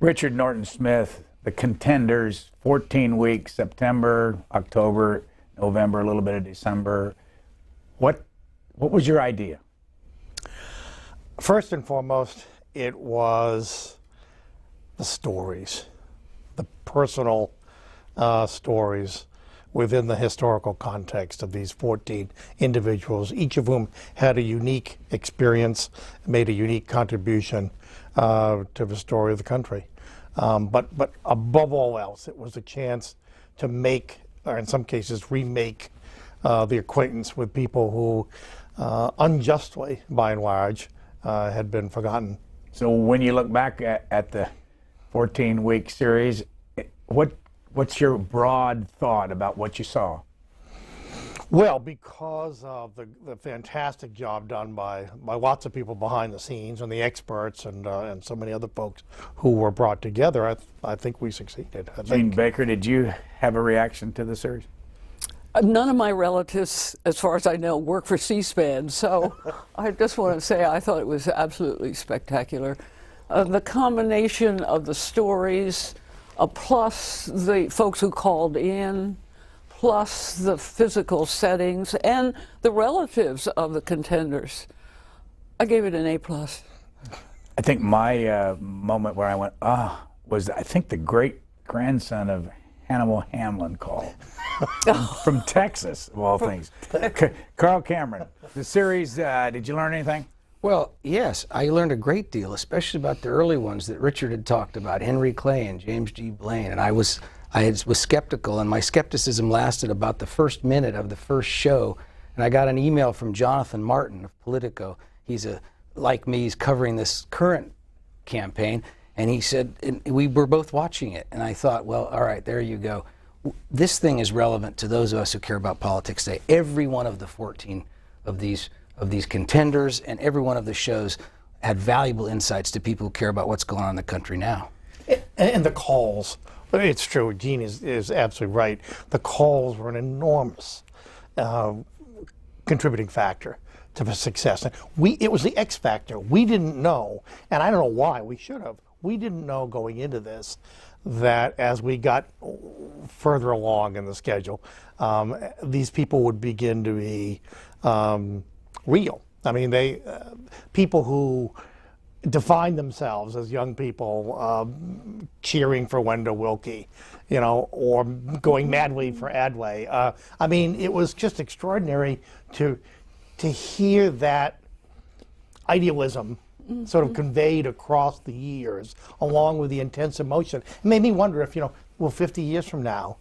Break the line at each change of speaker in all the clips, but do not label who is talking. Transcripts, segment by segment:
Richard Norton Smith, the Contenders, 14 weeks, September, October, November, a little bit of December. What was your idea?
First and foremost, it was the stories, the personal stories within the historical context of these 14 individuals, each of whom had a unique experience, made a unique contribution to the story of the country. But above all else, it was a chance to make, or in some cases remake, the acquaintance with people who unjustly, by and large, had been forgotten.
So when you look back at the 14-week series, what's your broad thought about what you saw?
Well, because of the fantastic job done by lots of people behind the scenes and the experts and so many other folks who were brought together, I think we succeeded.
Gene Baker, did you have a reaction to the series?
None of my relatives, as far as I know, work for C-SPAN, so I just want to say I thought it was absolutely spectacular. The combination of the stories, plus the folks who called in, plus the physical settings, and the relatives of the contenders, I gave it an A+.
I think my moment where I went, was I think the great-grandson of Hannibal Hamlin called. From Texas, of all things. Carl Cameron, the series, did you learn anything?
Well, yes, I learned a great deal, especially about the early ones that Richard had talked about, Henry Clay and James G. Blaine. And I was skeptical, and my skepticism lasted about the first minute of the first show. And I got an email from Jonathan Martin of Politico. He's like me, he's covering this current campaign. And he said, and we were both watching it. And I thought, well, all right, there you go. This thing is relevant to those of us who care about politics today. Every one of the 14 of these contenders and every one of the shows had valuable insights to people who care about what's going on in the country now.
And the calls, it's true, Gene is absolutely right. The calls were an enormous contributing factor to the success. And it was the X factor. We didn't know, and I don't know why, we should have. We didn't know going into this that as we got further along in the schedule, these people would begin to be real. I mean, people who defined themselves as young people cheering for Wendell Willkie, or going madly for Adway. I mean, it was just extraordinary to hear that idealism sort of conveyed across the years, along with the intense emotion. It made me wonder if, will 50 years from now,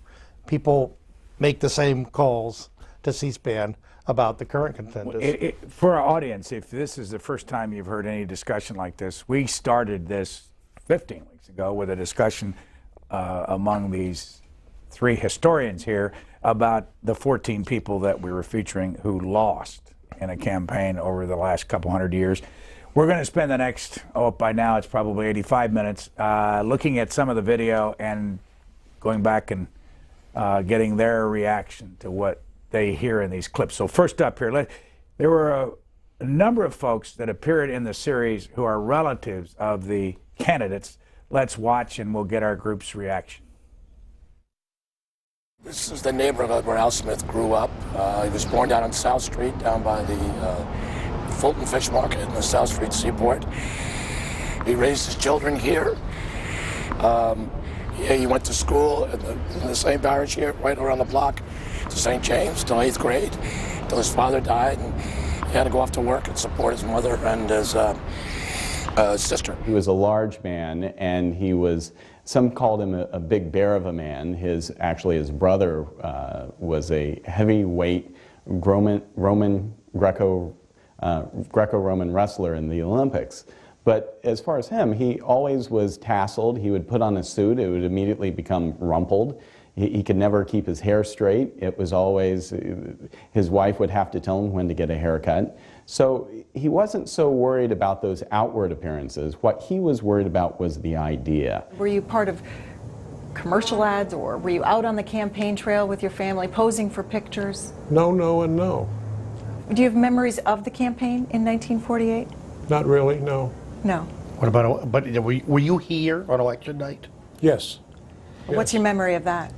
people make the same calls to C-SPAN about the current contenders?
For our audience, if this is the first time you've heard any discussion like this, we started this 15 weeks ago with a discussion among these three historians here about the 14 people that we were featuring who lost in a campaign over the last couple hundred years. We're going to spend the next, by now it's probably 85 minutes, looking at some of the video and going back and getting their reaction to what they hear in these clips. So first up here, there were a number of folks that appeared in the series who are relatives of the candidates. Let's watch and we'll get our group's reaction.
This is the neighborhood where Al Smith grew up. He was born down on South Street, down by the Fulton Fish Market in the South Street Seaport. He raised his children here. He went to school in the same parish here, right around the block, to St. James, till 8th grade, till his father died, and he had to go off to work and support his mother and his sister.
He was a large man, and he was, some called him a big bear of a man. Actually, his brother was a heavyweight Greco-Roman wrestler in the Olympics. But as far as him, he always was tasseled. He would put on a suit, it would immediately become rumpled. He could never keep his hair straight. It was always, his wife would have to tell him when to get a haircut. So he wasn't so worried about those outward appearances. What he was worried about was the idea.
Were you part of commercial ads, or were you out on the campaign trail with your family posing for pictures?
No, no, and no.
Do you have memories of the campaign in 1948?
Not really, no.
No.
What about, but were you here on election night?
Yes.
What's your memory of that?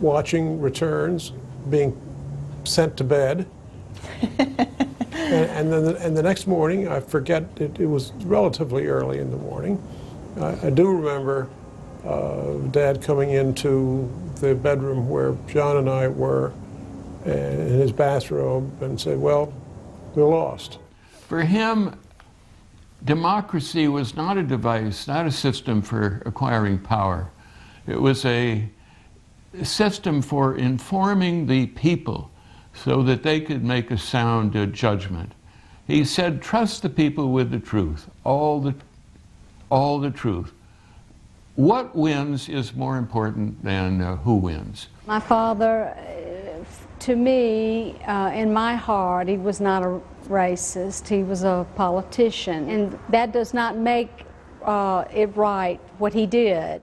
Watching returns, being sent to bed. and then the next morning, I forget, it was relatively early in the morning. I do remember Dad coming into the bedroom where John and I were in his bathrobe and said, well, we're lost.
For him, democracy was not a device, not a system for acquiring power. It was a system for informing the people so that they could make a sound judgment. He said, trust the people with the truth, all the truth. What wins is more important than who wins.
My father, to me, in my heart, he was not a racist. He was a politician. And that does not make it right, what he did.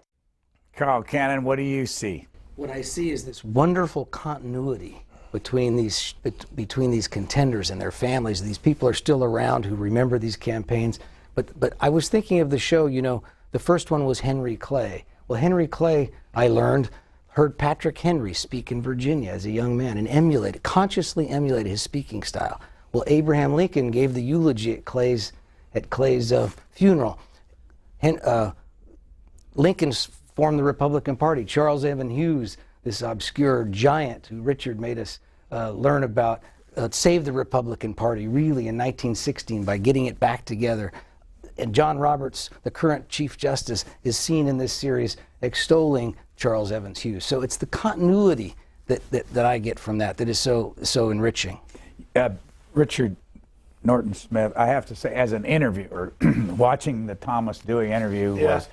Carl Cannon, what do you see?
What I see is this wonderful continuity between these contenders and their families. These people are still around who remember these campaigns. But I was thinking of the show, you know, the first one was Henry Clay. Well, Henry Clay, I learned, heard Patrick Henry speak in Virginia as a young man and consciously emulated his speaking style. Well, Abraham Lincoln gave the eulogy at Clay's funeral. Lincoln formed the Republican Party. Charles Evan Hughes, this obscure giant who Richard made us learn about, saved the Republican Party really in 1916 by getting it back together. And John Roberts, the current Chief Justice, is seen in this series extolling Charles Evans Hughes. So it's the continuity that I get from that is so enriching.
Richard Norton Smith, I have to say, as an interviewer, watching the Thomas Dewey interview was,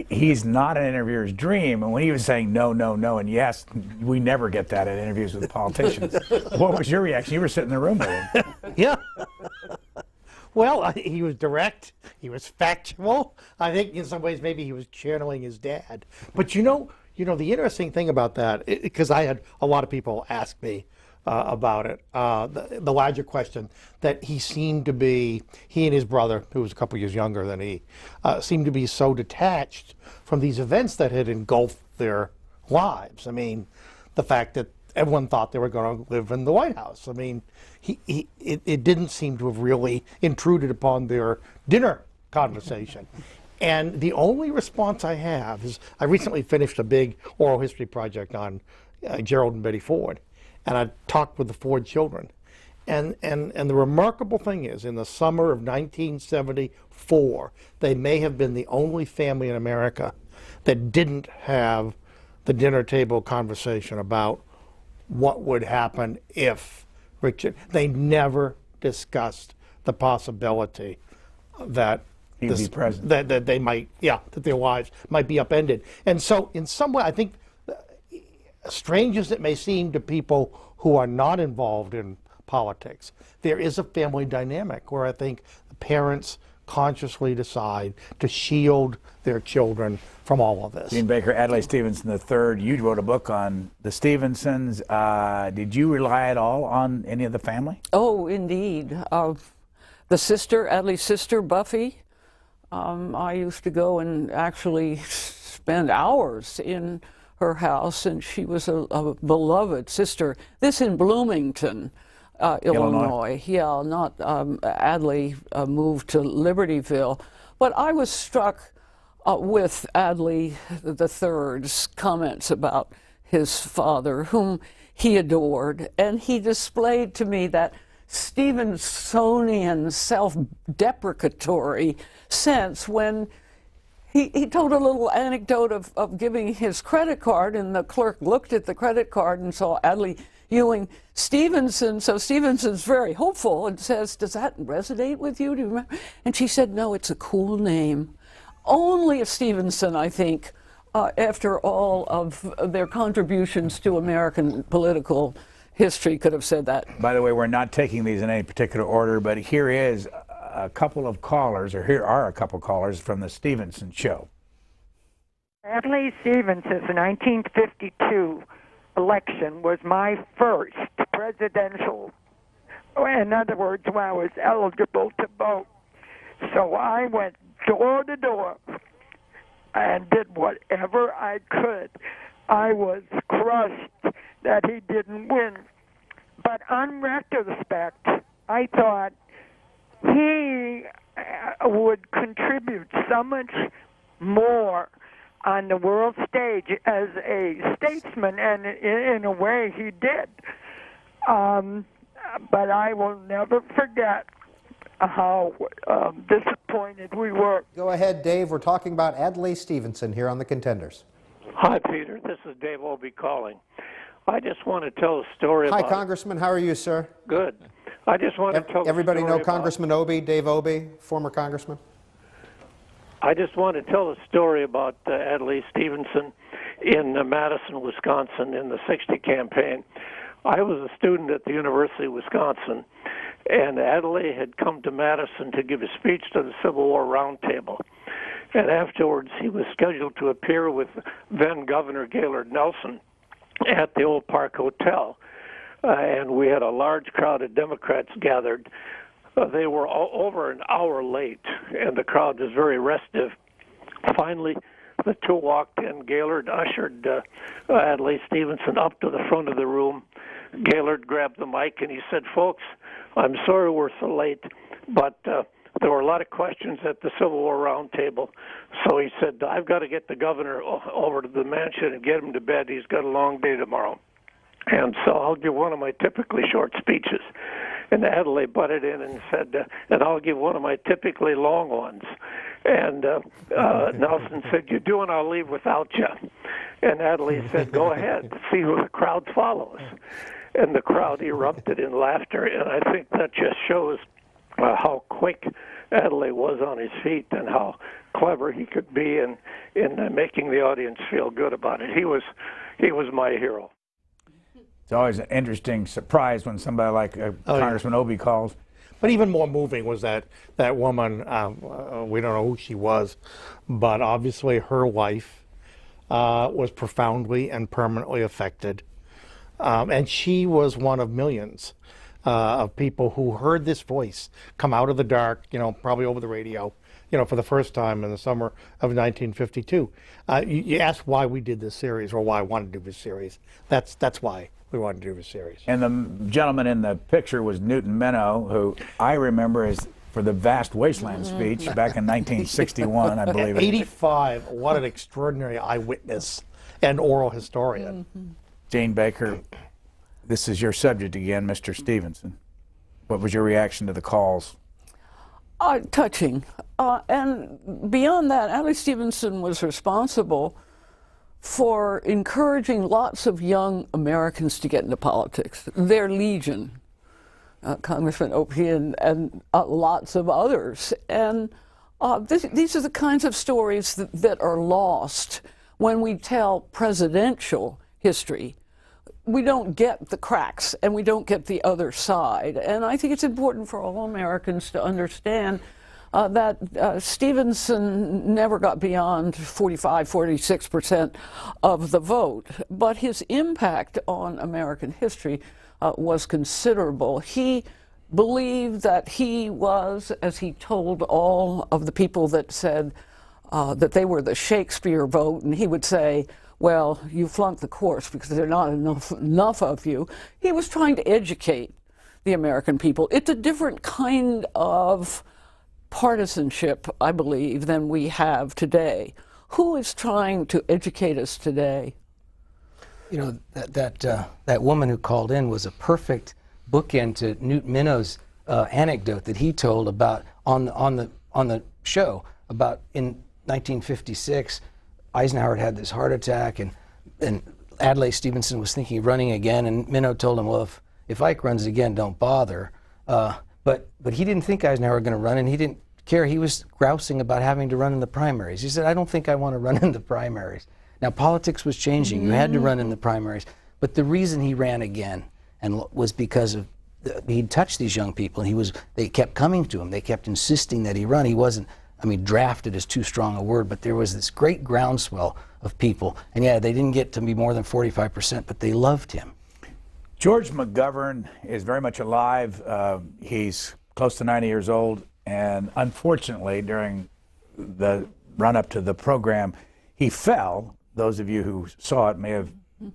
he's not an interviewer's dream. And when he was saying no, no, no, and yes, we never get that in interviews with politicians. What was your reaction? You were sitting in the room with him.
Yeah. Well, he was direct. He was factual. I think in some ways maybe he was channeling his dad. But you know the interesting thing about that, because I had a lot of people ask me about it, the larger question that he and his brother, who was a couple years younger than he, seemed to be so detached from these events that had engulfed their lives. I mean, the fact that everyone thought they were going to live in the White House. I mean, it didn't seem to have really intruded upon their dinner conversation. And the only response I have is I recently finished a big oral history project on Gerald and Betty Ford, and I talked with the Ford children. And the remarkable thing is, in the summer of 1974, they may have been the only family in America that didn't have the dinner table conversation about what would happen if Richard. They never discussed the possibility that
He'd be president.
that they might, that their lives might be upended. And so, in some way, I think, strange as it may seem to people who are not involved in politics, there is a family dynamic where I think the parents consciously decide to shield their children from all of this.
Dean Baker, Adlai Stevenson III, you wrote a book on the Stevensons. Did you rely at all on any of the family?
Oh, indeed. The sister, Adlai's sister, Buffy, I used to go and actually spend hours in her house, and she was a beloved sister. This in Bloomington, Illinois. Yeah, not Adlai moved to Libertyville. But I was struck with Adlai III's comments about his father, whom he adored, and he displayed to me that Stevensonian self-deprecatory sense when he told a little anecdote of giving his credit card, and the clerk looked at the credit card and saw Adlai Ewing Stevenson. So Stevenson's very hopeful and says, does that resonate with you? Do you remember? And she said, no, it's a cool name. Only a Stevenson, I think, after all of their contributions to American political history, could have said that.
By the way, we're not taking these in any particular order, but here is a couple of callers, or here are a couple of callers from the Stevenson show.
Adlai Stevenson's 1952 election was my first presidential In other words, when I was eligible to vote. So I went door to door and did whatever I could. I was crushed that he didn't win. But on retrospect, I thought he would contribute so much more on the world stage as a statesman, and in a way he did. But I will never forget how disappointed we were.
Go ahead, Dave. We're talking about Adlai Stevenson here on the Contenders.
Hi, Peter. This is Dave Obey calling. I just want to tell a story
Hi,
about...
Congressman. How are you, sir?
Good. I just want to tell
Everybody
a
know
story about...
Congressman Obey, Dave Obey, former congressman?
I just want to tell a story about Adlai Stevenson in Madison, Wisconsin in the 60 campaign. I was a student at the University of Wisconsin, and Adlai had come to Madison to give a speech to the Civil War Roundtable. And afterwards, he was scheduled to appear with then Governor Gaylord Nelson at the Old Park Hotel. And we had a large crowd of Democrats gathered. They were over an hour late, and the crowd was very restive. Finally, the two walked in. Gaylord ushered Adlai Stevenson up to the front of the room. Gaylord grabbed the mic, and he said, "Folks, I'm sorry we're so late, but there were a lot of questions at the Civil War Roundtable." So he said, "I've got to get the governor over to the mansion and get him to bed. He's got a long day tomorrow." And so I'll give one of my typically short speeches. And Adlai butted in and said, and I'll give one of my typically long ones. And Nelson said, "You do, and I'll leave without you." And Adlai said, "Go ahead, see who the crowd follows." And the crowd erupted in laughter, and I think that just shows how quick Adlai was on his feet and how clever he could be in making the audience feel good about it. He was my hero.
It's always an interesting surprise when somebody like Congressman Obey calls.
But even more moving was that woman, we don't know who she was, but obviously her life was profoundly and permanently affected. And she was one of millions of people who heard this voice come out of the dark, probably over the radio, for the first time in the summer of 1952. You asked why we did this series, or why I wanted to do this series. That's why we wanted to do this series.
And the gentleman in the picture was Newton Minow, who I remember as for the Vast Wasteland speech back in 1961, I believe.
85, what an extraordinary eyewitness and oral historian.
Jane Baker, this is your subject again, Mr. Stevenson. What was your reaction to the calls?
Touching. And beyond that, Adlai Stevenson was responsible for encouraging lots of young Americans to get into politics. Their legion, Congressman Opie and lots of others. And these are the kinds of stories that are lost when we tell presidential history. We don't get the cracks and we don't get the other side. And I think it's important for all Americans to understand that Stevenson never got beyond 45, 46% of the vote, but his impact on American history was considerable. He believed that he was, as he told all of the people that said that they were the Shakespeare vote, and he would say, "Well, you flunked the course because there are not enough of you." He was trying to educate the American people. It's a different kind of partisanship, I believe, than we have today. Who is trying to educate us today?
That woman who called in was a perfect bookend to Newt Minow's anecdote that he told about on the show about in 1956. Eisenhower had this heart attack, and Adlai Stevenson was thinking of running again, and Minow told him, "Well, if Ike runs again, don't bother." But he didn't think Eisenhower was going to run, and he didn't care. He was grousing about having to run in the primaries. He said, "I don't think I want to run in the primaries." Now, politics was changing. You had to run in the primaries. But the reason he ran again was because of he'd touched these young people, and they kept coming to him. They kept insisting that he run. He wasn't, drafted is too strong a word, but there was this great groundswell of people. And yeah, they didn't get to be more than 45%, but they loved him.
George McGovern is very much alive. He's close to 90 years old, and unfortunately, during the run-up to the program, he fell. Those of you who saw it may have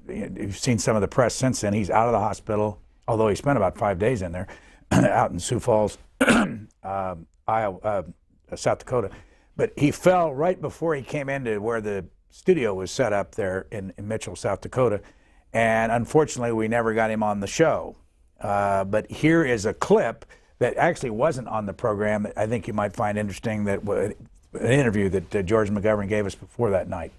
you've seen some of the press since then. He's out of the hospital, although he spent about 5 days in there, out in Sioux Falls, Iowa, South Dakota. But he fell right before he came into where the studio was set up there in Mitchell, South Dakota. And unfortunately, we never got him on the show. But here is a clip that actually wasn't on the program that I think you might find interesting, that an interview that George McGovern gave us before that night.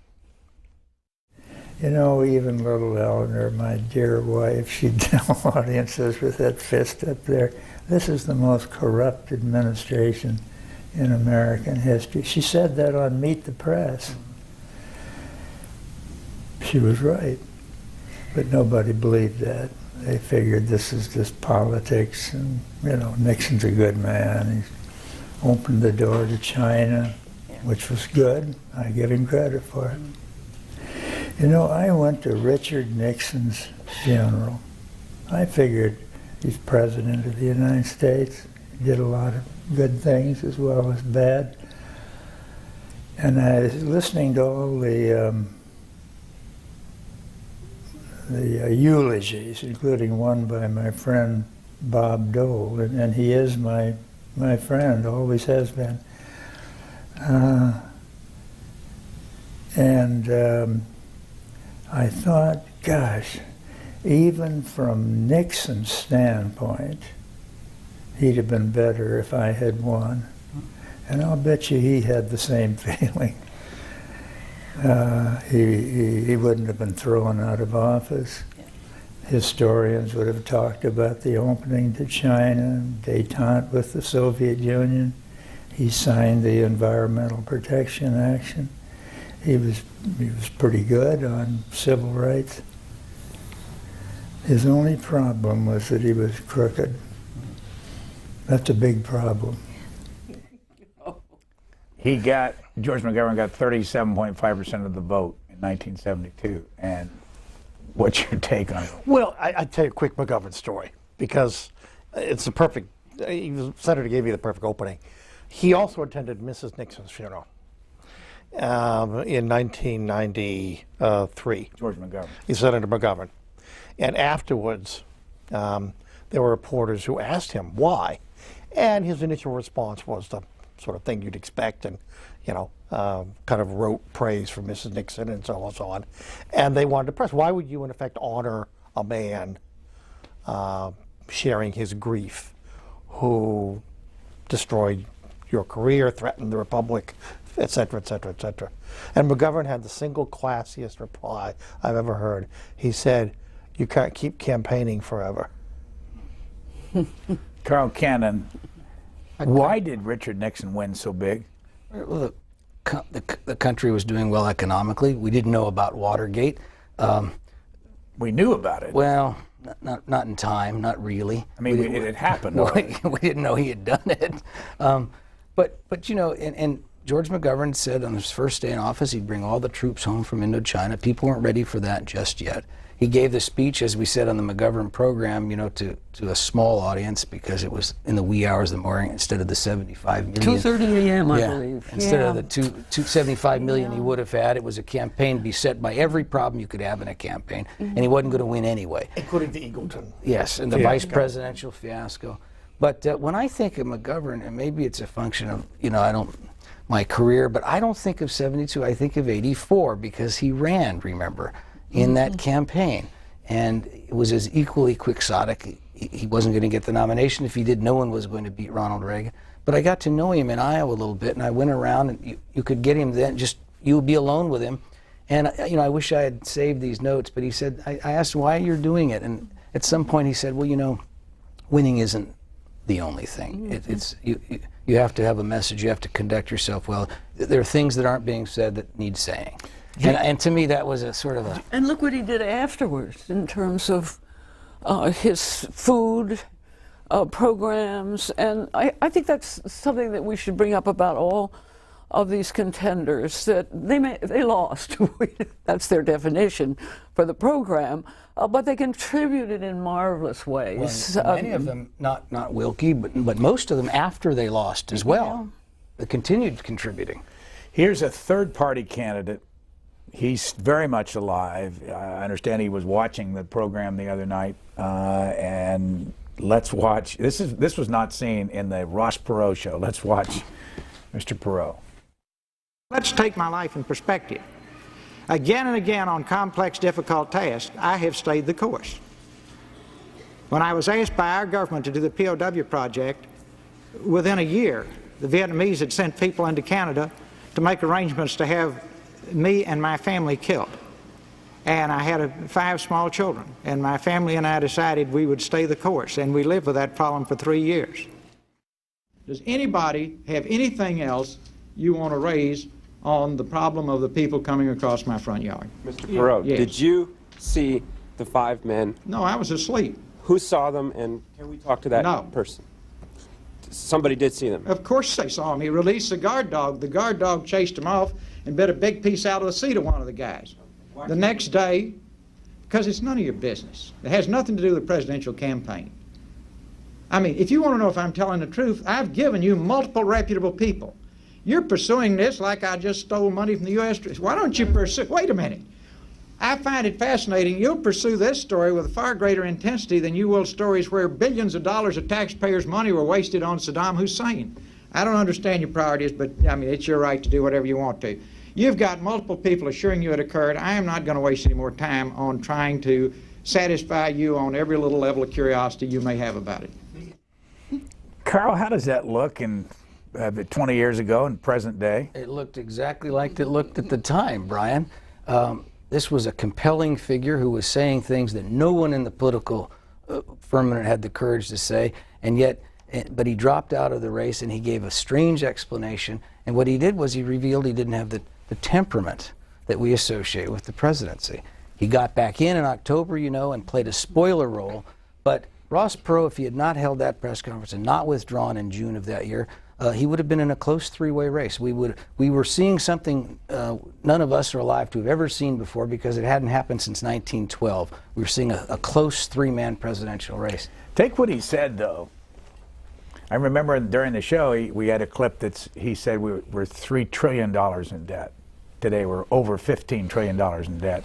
You know, even little Eleanor, my dear wife, she'd tell audiences with that fist up there, this is the most corrupt administration in American history. She said that on Meet the Press. She was right, but nobody believed that. They figured this is just politics, and, you know, Nixon's a good man. He's opened the door to China, which was good. I give him credit for it. You know, I went to Richard Nixon's funeral. I figured he's president of the United States. He did a lot of good things as well as bad. And I was listening to all the eulogies, including one by my friend Bob Dole, and he is my friend, always has been. I thought, gosh, even from Nixon's standpoint, he'd have been better if I had won. And I'll bet you he had the same feeling. He wouldn't have been thrown out of office. Historians would have talked about the opening to China, détente with the Soviet Union. He signed the Environmental Protection Action. He was pretty good on civil rights. His only problem was that he was crooked. That's a big problem.
George McGovern got 37.5% of the vote in 1972. And what's your take on it?
Well, I'd tell you a quick McGovern story, because it's the perfect, the senator gave you the perfect opening. He also attended Mrs. Nixon's funeral in 1993.
George McGovern.
Senator McGovern. And afterwards, there were reporters who asked him why. And his initial response was the sort of thing you'd expect, and, you know, kind of wrote praise for Mrs. Nixon and so on and so on. And they wanted to press, why would you in effect honor a man sharing his grief who destroyed your career, threatened the Republic, et cetera, et cetera, et cetera. And McGovern had the single classiest reply I've ever heard. He said, you can't keep campaigning forever.
Carl Cannon, why did Richard Nixon win so big?
Well, the country was doing well economically. We didn't know about Watergate.
We knew about it.
Well, not in time, not really.
I mean, it had happened.
We didn't know he had done it. But you know, and George McGovern said on his first day in office he'd bring all the troops home from Indochina. People weren't ready for that just yet. He gave the speech, as we said on the McGovern program, you know, to a small audience, because it was in the wee hours of the morning instead of the 75 million.
2:30 a.m., I believe.
Instead of the 275 million he would have had, it was a campaign beset by every problem you could have in a campaign, and he wasn't going to win anyway.
Including the Eagleton.
Yes, and the vice presidential fiasco. But when I think of McGovern, and maybe it's a function of, you know, my career, but I don't think of 72, I think of 84, because he ran, remember, in that campaign. And it was as equally quixotic. He wasn't going to get the nomination. If he did, no one was going to beat Ronald Reagan. But I got to know him in Iowa a little bit, and I went around, and you could get him then, just you would be alone with him. And you know, I wish I had saved these notes, but he said, I asked him why you're doing it, and at some point he said, well, you know, winning isn't the only thing. It's you have to have a message, you have to conduct yourself well. There are things that aren't being said that need saying. And to me, that was a sort of a...
And look what he did afterwards in terms of his food programs. And I think that's something that we should bring up about all of these contenders that they lost. That's their definition for the program, but they contributed in marvelous ways.
Well, many of them, not Wilkie, but most of them after they lost as well. They continued contributing.
Here's a third-party candidate. He's very much alive. I understand he was watching the program the other night, and let's watch. This was not seen in the Ross Perot show. Let's watch Mr. Perot.
Let's take my life in perspective. Again and again on complex, difficult tasks, I have stayed the course. When I was asked by our government to do the POW project, within a year, the Vietnamese had sent people into Canada to make arrangements to have me and my family killed. And I had 5 small children, and my family and I decided we would stay the course, and we lived with that problem for 3 years. Does anybody have anything else you want to raise on the problem of the people coming across my front yard?
Mr. Perot,
Yes.
did you see the 5 men?
No, I was asleep.
Who saw them, and can we talk to that person? Somebody did see them.
Of course they saw him. He released the guard dog. The guard dog chased him off and bit a big piece out of the seat of one of the guys. The next day, because it's none of your business. It has nothing to do with the presidential campaign. I mean, if you want to know if I'm telling the truth, I've given you multiple reputable people. You're pursuing this like I just stole money from the U.S. Why don't you pursue? Wait a minute. I find it fascinating. You'll pursue this story with far greater intensity than you will stories where billions of dollars of taxpayers' money were wasted on Saddam Hussein. I don't understand your priorities, but I mean, it's your right to do whatever you want to. You've got multiple people assuring you it occurred. I am not going to waste any more time on trying to satisfy you on every little level of curiosity you may have about it.
Carl, how does that look in 20 years ago in present day?
It looked exactly like it looked at the time, Brian. This was a compelling figure who was saying things that no one in the political firmament had the courage to say, and yet, but he dropped out of the race and he gave a strange explanation. And what he did was he revealed he didn't have the temperament that we associate with the presidency. He got back in October, you know, and played a spoiler role. But Ross Perot, if he had not held that press conference and not withdrawn in June of that year, he would have been in a close 3-way race. We were seeing something none of us are alive to have ever seen before because it hadn't happened since 1912. We were seeing a close 3-man presidential race.
Take what he said, though. I remember during the show, we had a clip he said we're $3 trillion in debt. Today we're over $15 trillion in debt.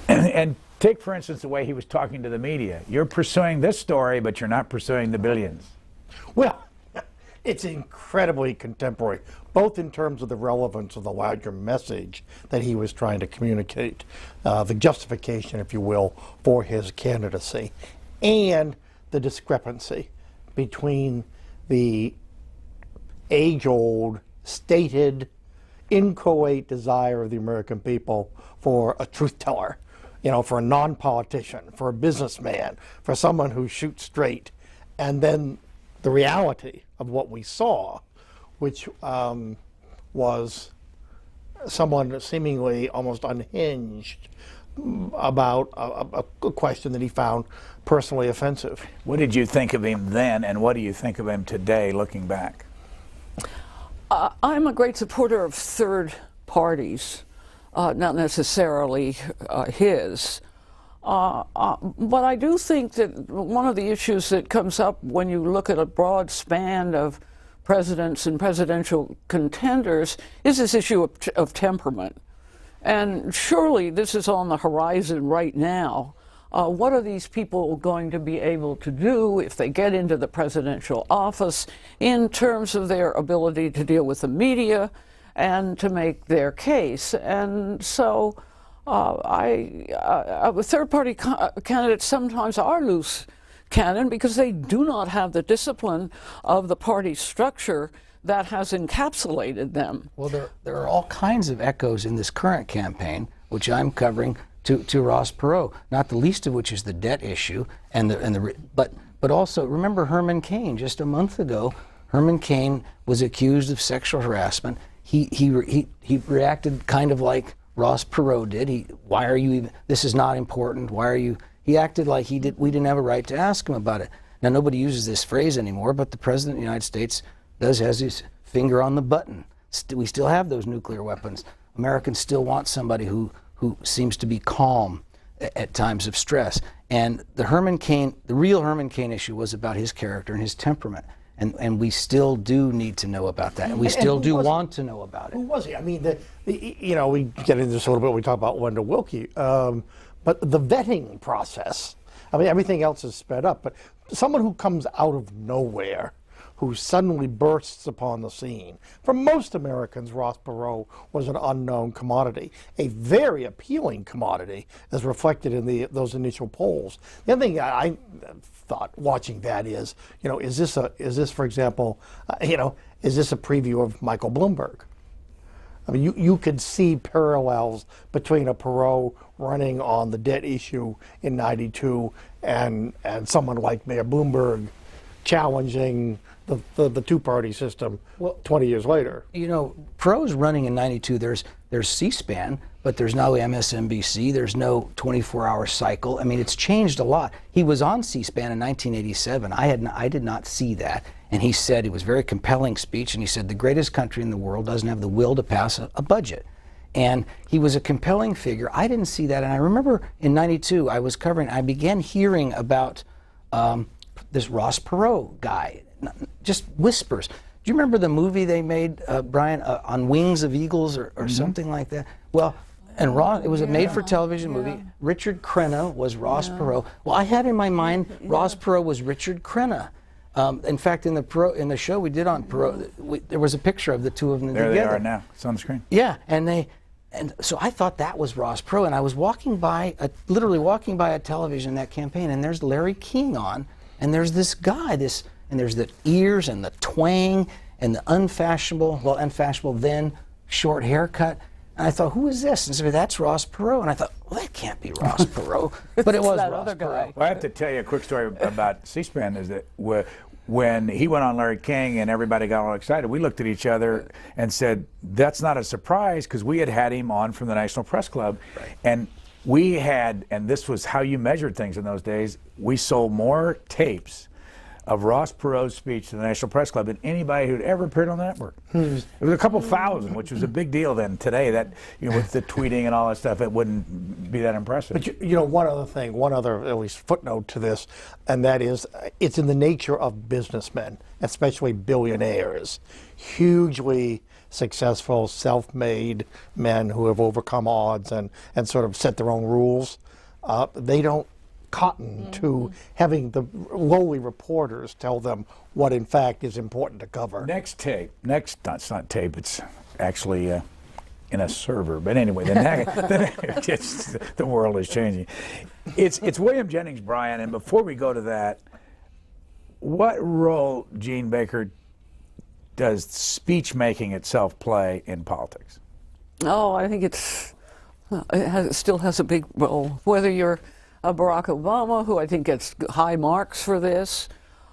And take, for instance, the way he was talking to the media. You're pursuing this story, but you're not pursuing the billions.
Well, it's incredibly contemporary, both in terms of the relevance of the larger message that he was trying to communicate, the justification, if you will, for his candidacy, and the discrepancy between the age-old, stated, inchoate desire of the American people for a truth teller, you know, for a non-politician, for a businessman, for someone who shoots straight, and then the reality of what we saw, which was someone seemingly almost unhinged about a question that he found personally offensive.
What did you think of him then, and what do you think of him today, looking back?
I'm a great supporter of third parties, not necessarily his. But I do think that one of the issues that comes up when you look at a broad span of presidents and presidential contenders is this issue of temperament. And surely this is on the horizon right now. What are these people going to be able to do if they get into the presidential office in terms of their ability to deal with the media and to make their case? And so third-party candidates sometimes are loose cannon because they do not have the discipline of the party structure that has encapsulated them.
Well, there are all kinds of echoes in this current campaign, which I'm covering, to Ross Perot, not the least of which is the debt issue, but also remember Herman Cain. Just a month ago, Herman Cain was accused of sexual harassment. He reacted kind of like Ross Perot did. Why are you even? This is not important. Why are you? He acted like we didn't have a right to ask him about it. Now nobody uses this phrase anymore, but the President of the United States has his finger on the button we still have those nuclear weapons. Americans still want somebody who seems to be calm at times of stress. And the real Herman Cain issue was about his character and his temperament. And we still do need to know about that. And we still do want to know about it.
Who was he? I mean, we get into this a little bit. We talk about Wendell Willkie. But the vetting process, I mean, everything else is sped up. But someone who comes out of nowhere, who suddenly bursts upon the scene. For most Americans, Ross Perot was an unknown commodity, a very appealing commodity, as reflected in those initial polls. The other thing I thought watching that is, is this, for example, is this a preview of Michael Bloomberg? I mean, you could see parallels between a Perot running on the debt issue in '92 and someone like Mayor Bloomberg challenging the two-party system 20 years later.
Perot's running in '92. There's C-SPAN, but there's no MSNBC. There's no 24-hour cycle. I mean, it's changed a lot. He was on C-SPAN in 1987. I did not see that. And he said, it was a very compelling speech, and he said the greatest country in the world doesn't have the will to pass a budget. And he was a compelling figure. I didn't see that. And I remember in '92, I began hearing about this Ross Perot guy, just whispers. Do you remember the movie they made, Brian, On Wings of Eagles or something like that? Well, and Ross, it was a made-for-television movie. Richard Crenna was Ross Perot. Well, I had in my mind Ross Perot was Richard Crenna. In fact, in the show we did on Perot, there was a picture of the two of them together.
There they are now. It's on the screen.
Yeah, and so I thought that was Ross Perot, and I was literally walking by a television in that campaign, and there's Larry King on, and there's this guy, and there's the ears and the twang and the unfashionable then short haircut. And I thought, who is this? And so that's Ross Perot. And I thought, well, that can't be Ross Perot. But it was
that
Ross
other guy.
Perot.
Well, I have to tell you a quick story about C-SPAN is that when he went on Larry King and everybody got all excited, we looked at each other and said, that's not a surprise, because we had him on from the National Press Club.
Right.
And we had, and this was how you measured things in those days, we sold more tapes of Ross Perot's speech to the National Press Club than anybody who'd ever appeared on the network. It was a couple thousand, which was a big deal then. Today, that with the tweeting and all that stuff, it wouldn't be that impressive.
But one other at least footnote to this, and that is, it's in the nature of businessmen, especially billionaires, hugely successful, self-made men who have overcome odds and sort of set their own rules. They don't cotton to having the lowly reporters tell them what in fact is important to cover.
It's not tape, it's actually in a server. But anyway, the world is changing. It's William Jennings Bryan, and before we go to that, what role, Gene Baker, does speech making itself play in politics?
Oh, I think it still has a big role. Whether you're Barack Obama, who I think gets high marks for this,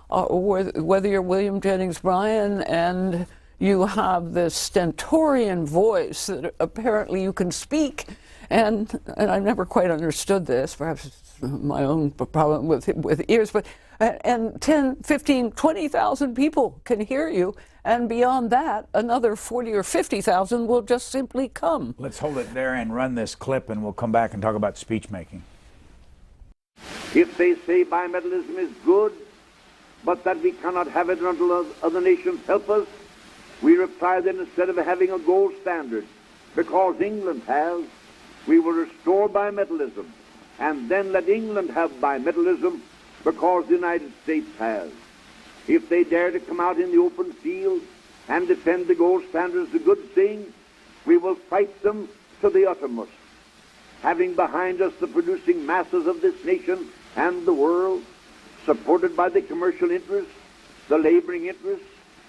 or whether you're William Jennings Bryan and you have this stentorian voice that apparently you can speak, and I've never quite understood this, perhaps it's my own problem with ears, but and 10, 15, 20,000 people can hear you, and beyond that, another 40 or 50,000 will just simply come.
Let's hold it there and run this clip, and we'll come back and talk about speech making.
If they say bimetallism is good, but that we cannot have it until other nations help us, we reply that instead of having a gold standard, because England has, we will restore bimetallism, and then let England have bimetallism because the United States has. If they dare to come out in the open field and defend the gold standard as a good thing, we will fight them to the uttermost. Having behind us the producing masses of this nation and the world, supported by the commercial interests, the laboring interests,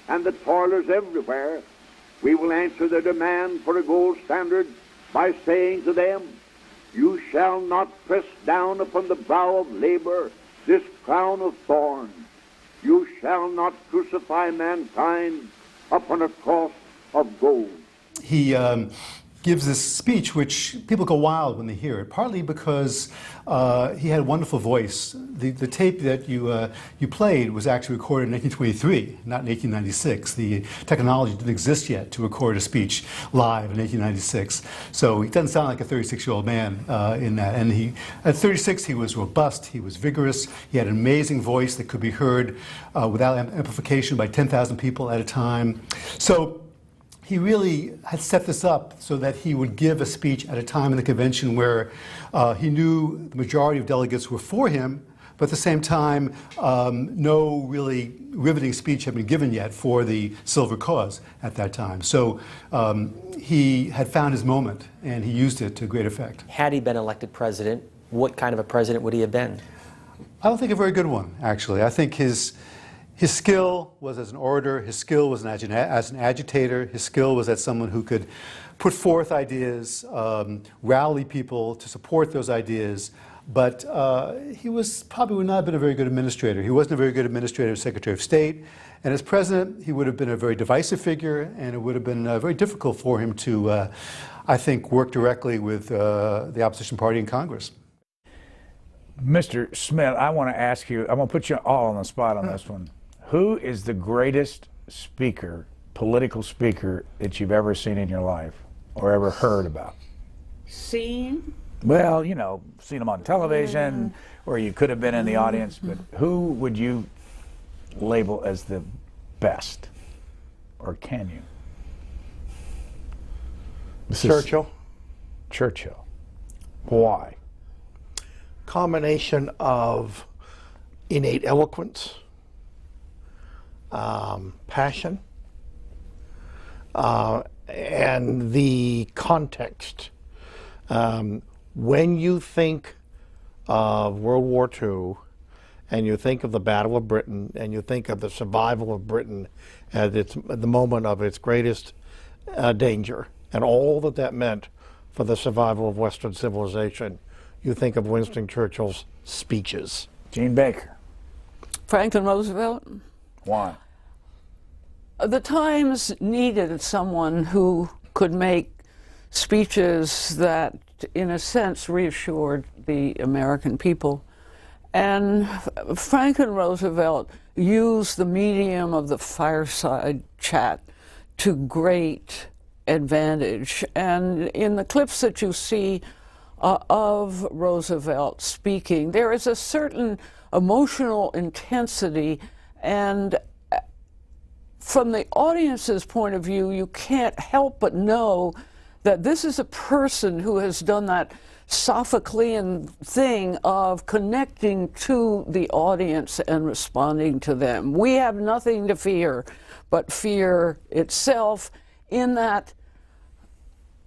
and the toilers everywhere, we will answer their demand for a gold standard by saying to them, you shall not press down upon the brow of labor this crown of thorns. You shall not crucify mankind upon a cross of gold.
He gives this speech which people go wild when they hear it, partly because he had a wonderful voice. The tape that you played was actually recorded in 1923, not in 1896. The technology didn't exist yet to record a speech live in 1896. So he doesn't sound like a 36-year-old man in that. And at 36, he was robust, he was vigorous, he had an amazing voice that could be heard without amplification by 10,000 people at a time. So he really had set this up so that he would give a speech at a time in the convention where he knew the majority of delegates were for him, but at the same time, no really riveting speech had been given yet for the Silver Cause at that time. So he had found his moment, and he used it to great effect.
Had he been elected president, what kind of a president would he have been?
I don't think a very good one, actually. I think his skill was as an orator, his skill was as an agitator, his skill was as someone who could put forth ideas, rally people to support those ideas, but he probably would not have been a very good administrator. He wasn't a very good administrator as Secretary of State, and as president, he would have been a very divisive figure, and it would have been very difficult for him to, I think, work directly with the opposition party in Congress.
Mr. Smith, I want to ask you, I'm going to put you all on the spot on this one. Who is the greatest speaker, political speaker, that you've ever seen in your life or ever heard about?
Seen?
Well, you know, seen them on television, or you could have been in the audience, but who would you label as the best? Or can you?
Churchill.
Churchill. Why?
Combination of innate eloquence, passion, and the context. When you think of World War II, and you think of the Battle of Britain, and you think of the survival of Britain at the moment of its greatest danger, and all that that meant for the survival of Western civilization, you think of Winston Churchill's speeches.
Gene Baker.
Franklin Roosevelt.
Why?
The times needed someone who could make speeches that, in a sense, reassured the American people. And Franklin Roosevelt used the medium of the fireside chat to great advantage. And in the clips that you see of Roosevelt speaking, there is a certain emotional intensity, and from the audience's point of view, you can't help but know that this is a person who has done that Sophoclean thing of connecting to the audience and responding to them. We have nothing to fear but fear itself, in that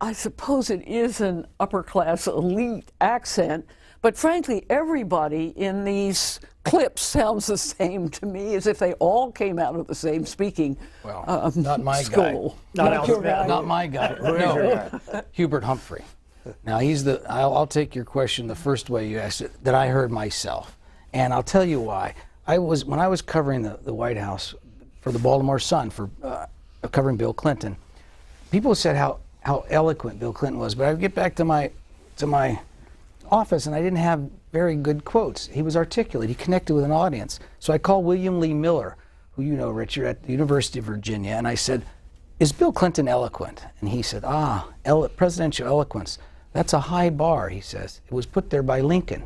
I suppose it is an upper-class elite accent, but frankly, everybody in these clips sounds the same to me, as if they all came out of the same speaking
Not my
school.
guy.
Not your guy.
Not my guy. No. Hubert Humphrey. Now, I'll take your question the first way you asked it, that I heard myself. And I'll tell you why. When I was covering the White House for the Baltimore Sun, for covering Bill Clinton, people said how eloquent Bill Clinton was, but I would get back to my office and I didn't have very good quotes. He was articulate. He connected with an audience. So I called William Lee Miller, who you know, Richard, at the University of Virginia, and I said, "Is Bill Clinton eloquent?" And he said, presidential eloquence, that's a high bar," he says. "It was put there by Lincoln,"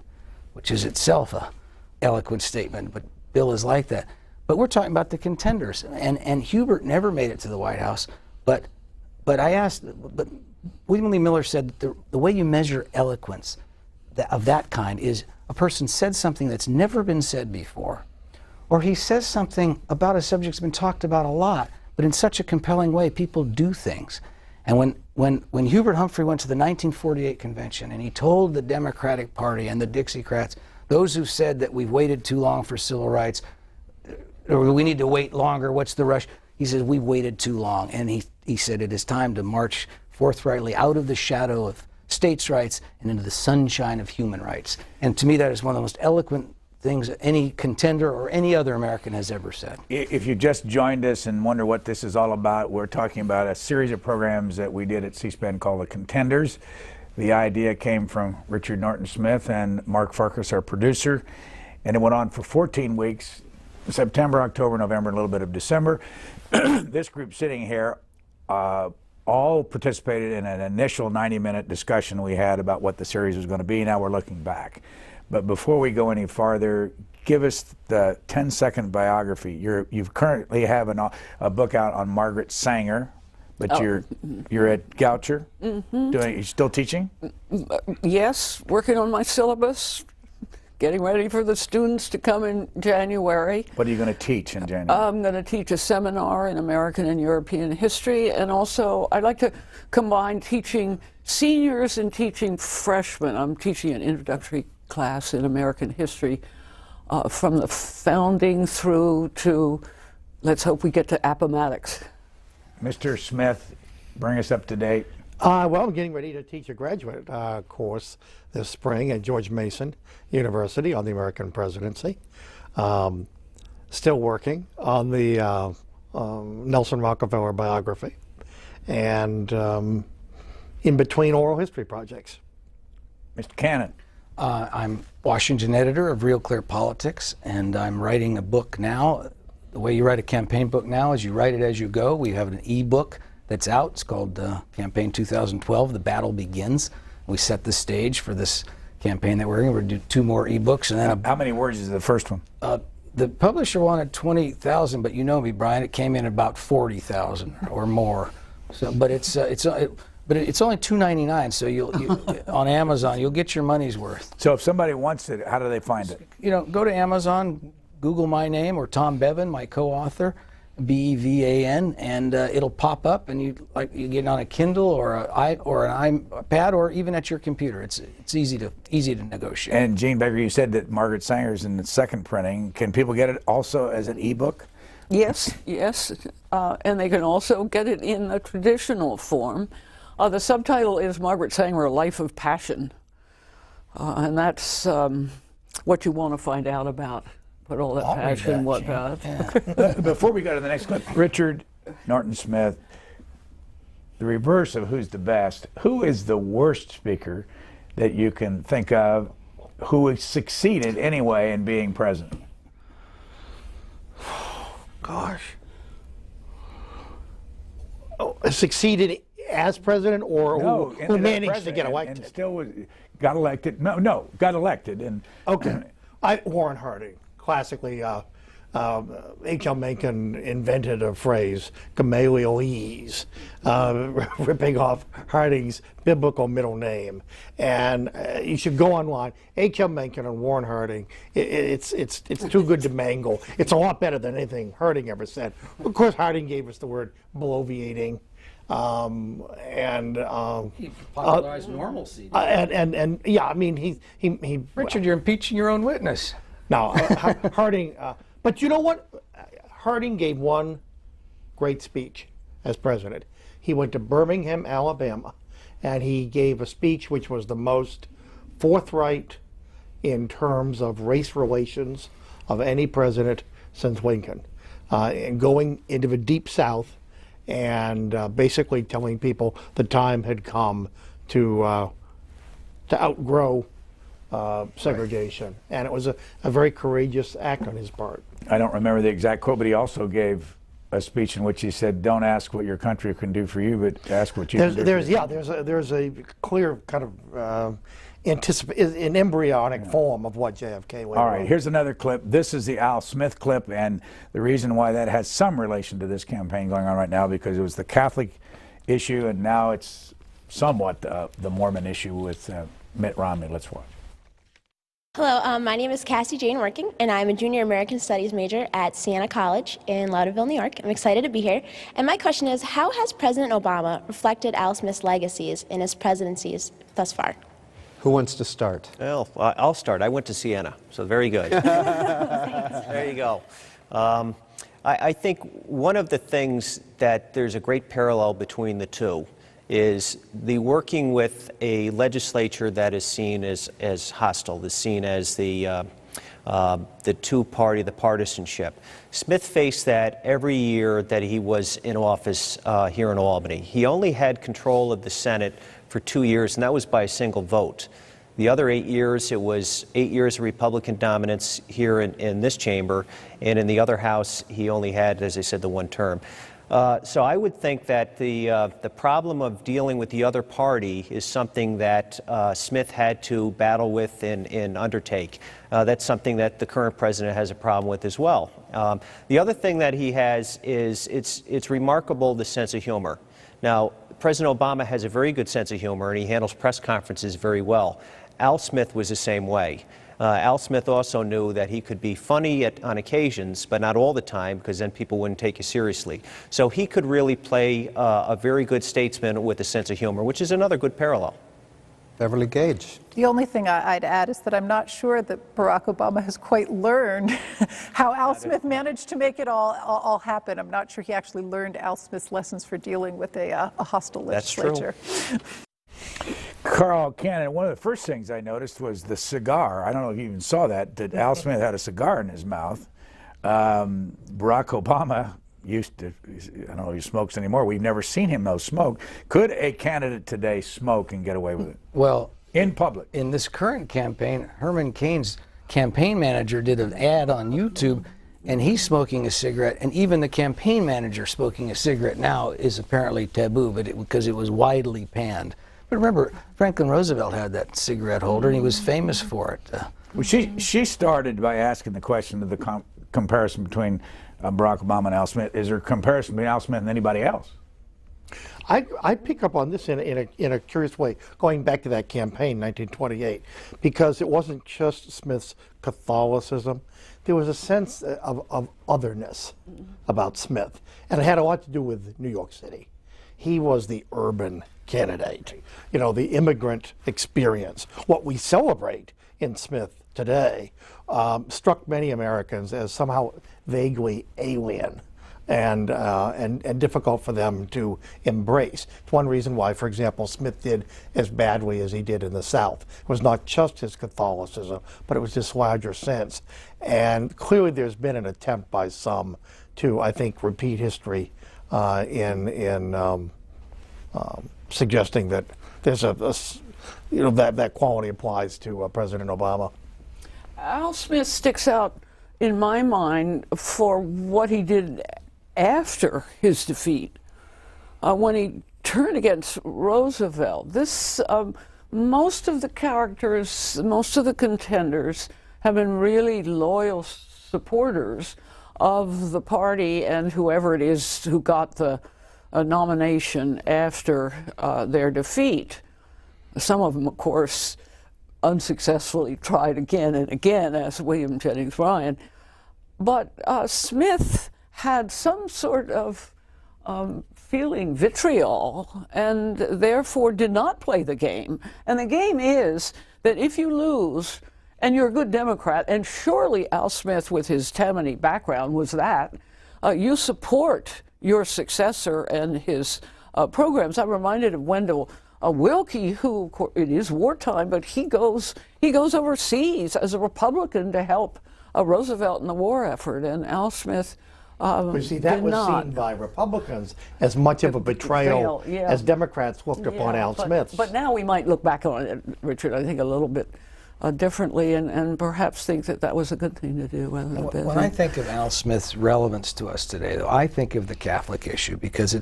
which is itself a eloquent statement, but Bill is like that. But we're talking about the contenders, and Hubert never made it to the White House, but William Lee Miller said that the way you measure eloquence of that kind is a person said something that's never been said before, or he says something about a subject that's been talked about a lot, but in such a compelling way, people do things. And when Hubert Humphrey went to the 1948 convention and he told the Democratic Party and the Dixiecrats, those who said that we've waited too long for civil rights, or we need to wait longer, what's the rush? He says, we've waited too long. And he said it is time to march forthrightly out of the shadow of states' rights and into the sunshine of human rights. And to me, that is one of the most eloquent things any contender or any other American has ever said.
If you just joined us and wonder what this is all about, we're talking about a series of programs that we did at C-SPAN called the Contenders. The idea came from Richard Norton Smith and Mark Farkas, our producer, and it went on for 14 weeks, September, October, November, and a little bit of December. This group sitting here all participated in an initial 90-minute discussion we had about what the series was going to be. Now we're looking back. But before we go any farther, give us the 10-second biography. You currently have a book out on Margaret Sanger, but you're at Goucher. You're still teaching?
Yes, working on my syllabus, getting ready for the students to come in January.
What are you going to teach in January?
I'm going to teach a seminar in American and European history, and also I'd like to combine teaching seniors and teaching freshmen. I'm teaching an introductory class in American history from the founding through to, let's hope we get to Appomattox.
Mr. Smith, bring us up to date.
Well, I'm getting ready to teach a graduate course this spring at George Mason University on the American presidency. Still working on the Nelson Rockefeller biography, and in between oral history projects.
Mr. Cannon.
I'm Washington editor of Real Clear Politics, and I'm writing a book now. The way you write a campaign book now is you write it as you go. We have an e-book that's out. It's called Campaign 2012, The Battle Begins. We set the stage for this campaign that we're going to do 2 more e-books. And then
how many words is the first one?
The publisher wanted 20,000, but you know me, Brian, it came in about 40,000 or more. So, but it's only $2.99, so you on Amazon you'll get your money's worth.
So if somebody wants it, how do they find it?
You know, go to Amazon, Google my name or Tom Bevan, my co-author, Bevan, and it'll pop up, and you get it on a Kindle or an iPad or even at your computer. It's easy to negotiate.
And Gene Becker, you said that Margaret Sanger's in the second printing. Can people get it also as an e-book?
Yes, and they can also get it in the traditional form. The subtitle is Margaret Sanger, A Life of Passion, and that's what you want to find out about. What all that passion, what about?
Yeah. Before we go to the next clip, Richard Norton Smith, the reverse of who's the best. Who is the worst speaker that you can think of who succeeded anyway in being president?
Gosh. Succeeded as president, or
no,
who managed to get elected?
And still got elected. No, got elected. And
okay. Warren Harding. Classically, H.L. Mencken invented a phrase, Gamalielese, ripping off Harding's biblical middle name. And you should go online. H.L. Mencken and Warren Harding, it's too good to mangle. It's a lot better than anything Harding ever said. Of course, Harding gave us the word bloviating.
He popularized normalcy.
And yeah, I mean, he
Richard, you're impeaching your own witness.
No, Harding, but you know what? Harding gave one great speech as president. He went to Birmingham, Alabama, and he gave a speech which was the most forthright in terms of race relations of any president since Lincoln, and going into the Deep South and basically telling people the time had come to outgrow segregation. And it was a very courageous act on his part.
I don't remember the exact quote, but he also gave a speech in which he said, "Don't ask what your country can do for you, but ask what you can do."
There's a clear kind of an embryonic form of what JFK went.
All right, here's another clip. This is the Al Smith clip, and the reason why that has some relation to this campaign going on right now, because it was the Catholic issue, and now it's somewhat the Mormon issue with Mitt Romney. Let's watch.
Hello, my name is Cassie Jane Working, and I'm a junior American Studies major at Siena College in Lauderdale, New York. I'm excited to be here. And my question is, how has President Obama reflected Al Smith's legacies in his presidencies thus far?
Who wants to start?
Well, I'll start. I went to Siena, so very good. There you go. I think one of the things that there's a great parallel between the two is the working with a legislature that is seen as hostile, is seen as the the two-party, the partisanship. Smith faced that every year that he was in office here in Albany. He only had control of the Senate for 2 years, and that was by a single vote. The other 8 years, it was 8 years of Republican dominance here in this chamber, and in the other house, he only had, as I said, the one term. So I would think that the problem of dealing with the other party is something that Smith had to battle with and undertake. That's something that the current president has a problem with as well. The other thing that he has is it's remarkable, the sense of humor. Now, President Obama has a very good sense of humor, and he handles press conferences very well. Al Smith was the same way. Al Smith also knew that he could be funny on occasions, but not all the time, because then people wouldn't take you seriously. So he could really play a very good statesman with a sense of humor, which is another good parallel.
Beverly Gage.
The only thing I'd add is that I'm not sure that Barack Obama has quite learned how Al Smith managed to make it all happen. I'm not sure he actually learned Al Smith's lessons for dealing with a hostile legislature.
That's true.
Carl Cannon, one of the first things I noticed was the cigar. I don't know if you even saw that Al Smith had a cigar in his mouth. Barack Obama used to, I don't know if he smokes anymore. We've never seen him, though, smoke. Could a candidate today smoke and get away with it?
Well,
in public.
In this current campaign, Herman Cain's campaign manager did an ad on YouTube, and he's smoking a cigarette, and even the campaign manager smoking a cigarette now is apparently taboo, because it was widely panned. But remember, Franklin Roosevelt had that cigarette holder, and he was famous for it.
Well, she started by asking the question of the comparison between Barack Obama and Al Smith. Is there a comparison between Al Smith and anybody else?
I pick up on this in a curious way, going back to that campaign, 1928, because it wasn't just Smith's Catholicism. There was a sense of otherness about Smith, and it had a lot to do with New York City. He was the urban candidate, you know, the immigrant experience. What we celebrate in Smith today struck many Americans as somehow vaguely alien and difficult for them to embrace. It's one reason why, for example, Smith did as badly as he did in the South. It was not just his Catholicism, but it was this larger sense. And clearly there's been an attempt by some to, I think, repeat history in suggesting that there's that quality applies to President Obama.
Al Smith sticks out in my mind for what he did after his defeat, when he turned against Roosevelt. Most of the characters, most of the contenders have been really loyal supporters of the party and whoever it is who got the nomination after their defeat. Some of them, of course, unsuccessfully tried again and again, as William Jennings Bryan. But Smith had some sort of feeling vitriol and therefore did not play the game. And the game is that if you lose and you're a good Democrat, and surely Al Smith with his Tammany background was that, you support your successor and his programs. I'm reminded of Wendell Willkie, who, it is wartime, but he goes overseas as a Republican to help Roosevelt in the war effort, and Al Smith
you see, that was seen by Republicans as much of a betrayal as Democrats looked upon Al Smith.
But now we might look back on it, Richard, I think a little bit differently, and perhaps think that that was a good thing to do.
When I think of Al Smith's relevance to us today, though, I think of the Catholic issue, because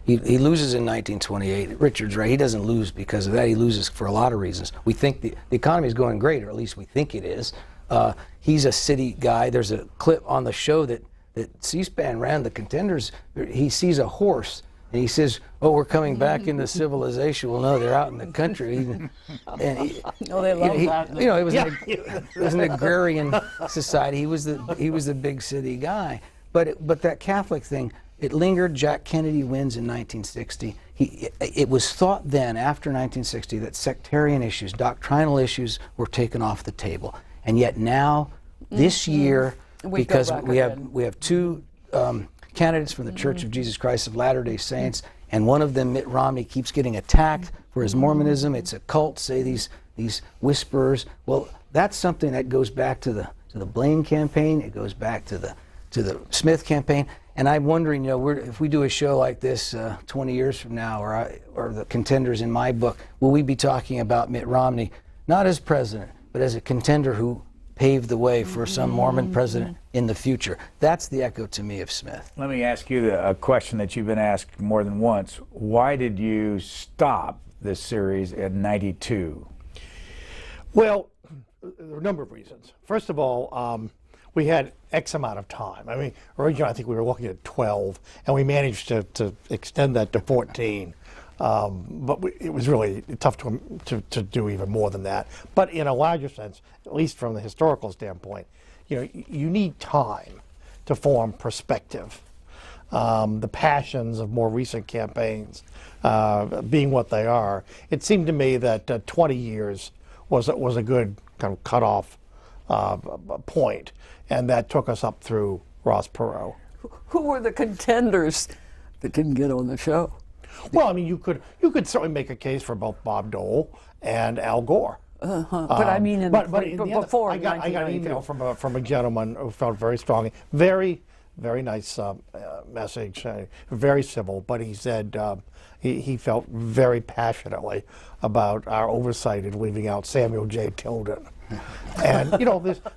he loses in 1928. Richard's right. He doesn't lose because of that. He loses for a lot of reasons. We think the economy is going great, or at least we think it is. He's a city guy. There's a clip on the show that C-SPAN ran, the Contenders. He sees a horse and he says, "Oh, we're coming back into civilization." Well, no, they're out in the country. And
they love that.
You know, it was an agrarian society. He was the big city guy. But that Catholic thing, it lingered. Jack Kennedy wins in 1960. It was thought then, after 1960, that sectarian issues, doctrinal issues, were taken off the table. And yet now, this year, because we have two candidates from the Church of Jesus Christ of Latter-day Saints, and one of them, Mitt Romney, keeps getting attacked for his Mormonism. It's a cult, say these whisperers. Well, that's something that goes back to the to the Blaine campaign. It goes back to the Smith campaign. And I'm wondering, if we do a show like this 20 years from now, or the Contenders in my book, will we be talking about Mitt Romney, not as president, but as a contender who paved the way for some Mormon president in the future? That's the echo to me of Smith.
Let me ask you a question that you've been asked more than once. Why did you stop this series in '92?
Well, there are a number of reasons. First of all, we had X amount of time. I mean, originally I think we were looking at 12, and we managed to extend that to 14. But it was really tough to do even more than that. But in a larger sense, at least from the historical standpoint, you need time to form perspective. The passions of more recent campaigns being what they are, it seemed to me that 20 years was a good kind of cutoff point, and that took us up through Ross Perot.
Who were the contenders that didn't get on the show?
Well, I mean, you could certainly make a case for both Bob Dole and Al Gore.
But I mean, before
I got an email from a gentleman who felt very strongly, very nice message, very civil, but he said he felt very passionately about our oversight in leaving out Samuel J. Tilden. And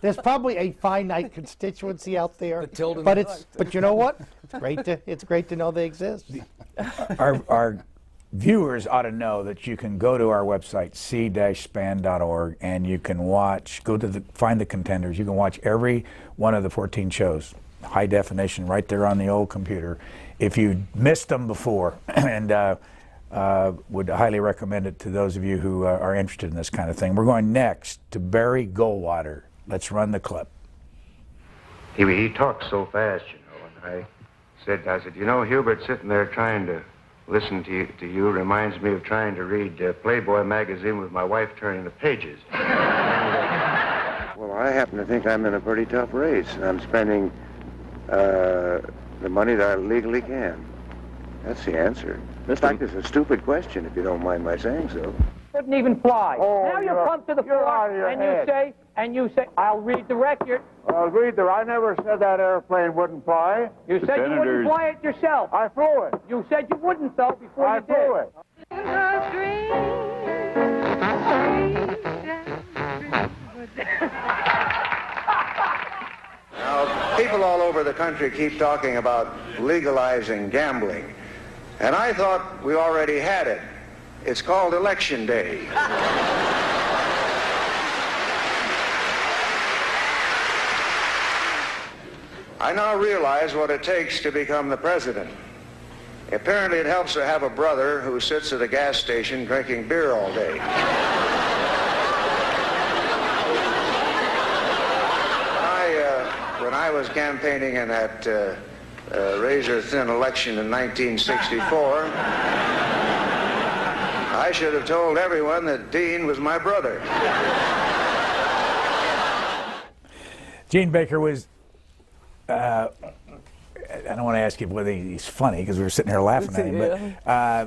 there's probably a finite constituency out there, but you know what? It's great to know they exist.
Our viewers ought to know that you can go to our website, c-span.org, and you can find the Contenders. You can watch every one of the 14 shows, high definition, right there on the old computer. If you missed them before, and would highly recommend it to those of you who are interested in this kind of thing. We're going next to Barry Goldwater. Let's run the clip.
He talks so fast, and I said, Hubert, sitting there trying to listen to you reminds me of trying to read Playboy magazine with my wife turning the pages. Well, I happen to think I'm in a pretty tough race, and I'm spending the money that I legally can. That's the answer. In fact, it's a stupid question, if you don't mind my saying so.
Couldn't even fly.
Oh,
now you come to the floor and you say, I'll read the record.
I never said that airplane wouldn't fly.
You said you wouldn't fly it yourself.
I flew it.
You said you wouldn't, though, before you did.
I flew it. Now, people all over the country keep talking about legalizing gambling. And I thought we already had it. It's called Election Day. I now realize what it takes to become the president. Apparently it helps to have a brother who sits at a gas station drinking beer all day. When I was campaigning in that razor-thin election in 1964, I should have told everyone that Dean was my brother.
Gene Baker was, I don't want to ask you whether he's funny, because we were sitting here laughing at him, but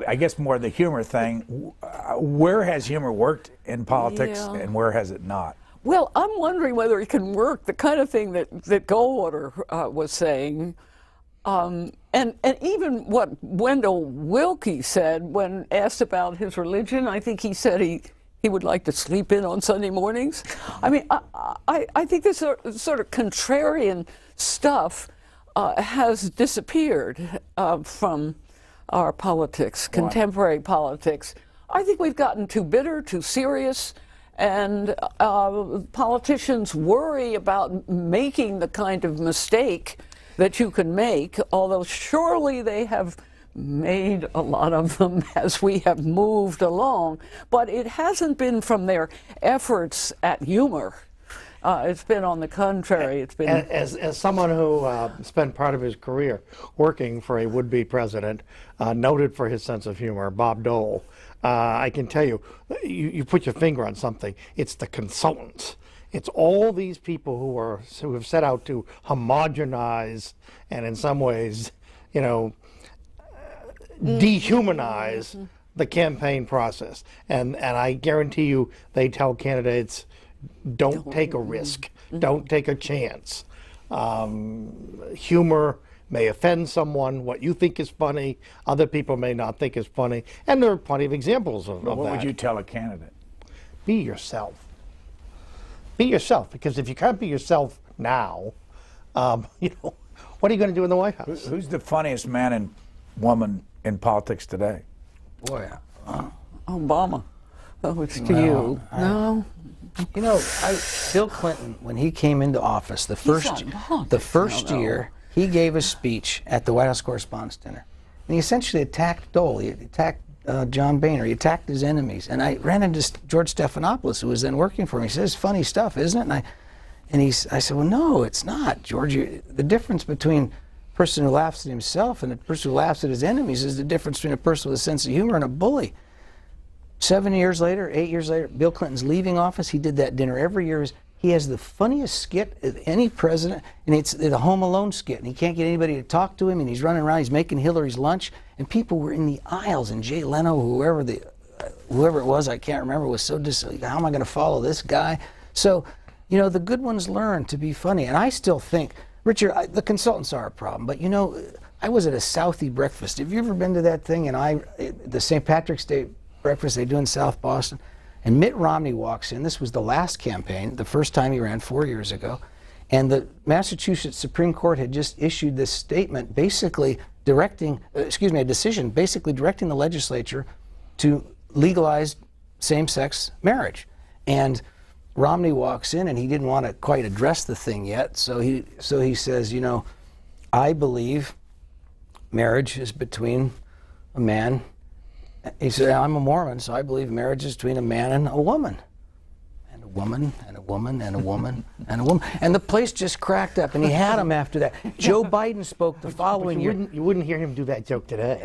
I guess more the humor thing. Where has humor worked in politics, and where has it not?
Well, I'm wondering whether it can work, the kind of thing that Goldwater was saying. And even what Wendell Willkie said when asked about his religion, I think he said he would like to sleep in on Sunday mornings. I mean, I think this sort of contrarian stuff has disappeared from our politics, contemporary politics. I think we've gotten too bitter, too serious, and politicians worry about making the kind of mistake that you can make, although surely they have made a lot of them as we have moved along, but it hasn't been from their efforts at humor. It's been on the contrary. It's been
as someone who spent part of his career working for a would-be president, noted for his sense of humor, Bob Dole. I can tell you, you put your finger on something. It's the consultants. It's all these people who have set out to homogenize and in some ways, dehumanize the campaign process. And I guarantee you they tell candidates, don't take a risk, don't take a chance. Humor may offend someone. What you think is funny, other people may not think is funny. And there are plenty of examples of that.
What would you tell a candidate?
Be yourself. Be yourself, because if you can't be yourself now, you know, what are you going to do in the White House?
Who's the funniest man and woman in politics today?
Boy,
Obama. Oh, it's to you. No.
You know, Bill Clinton, when he came into office, the first year, he gave a speech at the White House Correspondents' Dinner. And he essentially attacked Dole. He attacked John Boehner. He attacked his enemies. And I ran into George Stephanopoulos, who was then working for me. He says, funny stuff, isn't it? I said, well, no, it's not, George. The difference between a person who laughs at himself and a person who laughs at his enemies is the difference between a person with a sense of humor and a bully. 7 years later, 8 years later, Bill Clinton's leaving office. He did that dinner every year. He has the funniest skit of any president, and it's the Home Alone skit. And he can't get anybody to talk to him, and he's running around. He's making Hillary's lunch, and people were in the aisles. And Jay Leno, whoever it was, I can't remember, was so how am I going to follow this guy? So, you know, the good ones learn to be funny. And I still think, Richard, the consultants are a problem. But, you know, I was at a Southie breakfast. Have you ever been to that thing? And the St. Patrick's Day breakfast they do in South Boston. And Mitt Romney walks in. This was the last campaign, the first time he ran 4 years ago. And the Massachusetts Supreme Court had just issued this statement basically directing, a decision basically directing the legislature to legalize same-sex marriage. And Romney walks in, and he didn't want to quite address the thing yet. So he says, you know, I believe marriage is between a man. He said, I'm a Mormon, so I believe marriage is between a man and a woman. And a woman, and a woman, and a woman, and a woman. And the place just cracked up, and he had him after that. Joe Biden spoke the following year.
You wouldn't hear him do that joke today.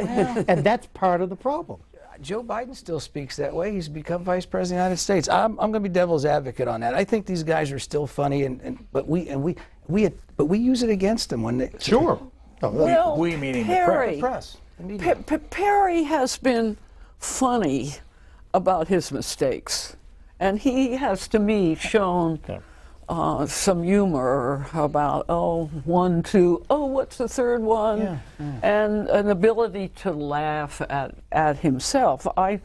And that's part of the problem.
Joe Biden still speaks that way. He's become vice president of the United States. I'm going to be devil's advocate on that. I think these guys are still funny, but we use it against them when they.
Sure.
Well,
we meaning
Perry,
the press.
Perry has been funny about his mistakes, and he has, to me, shown some humor about one, two, what's the third one, and an ability to laugh at himself. I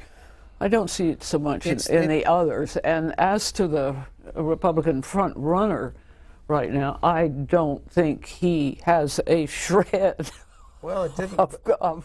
don't see it so much in the others. And as to the Republican front runner right now, I don't think he has a shred.
Well, it didn't.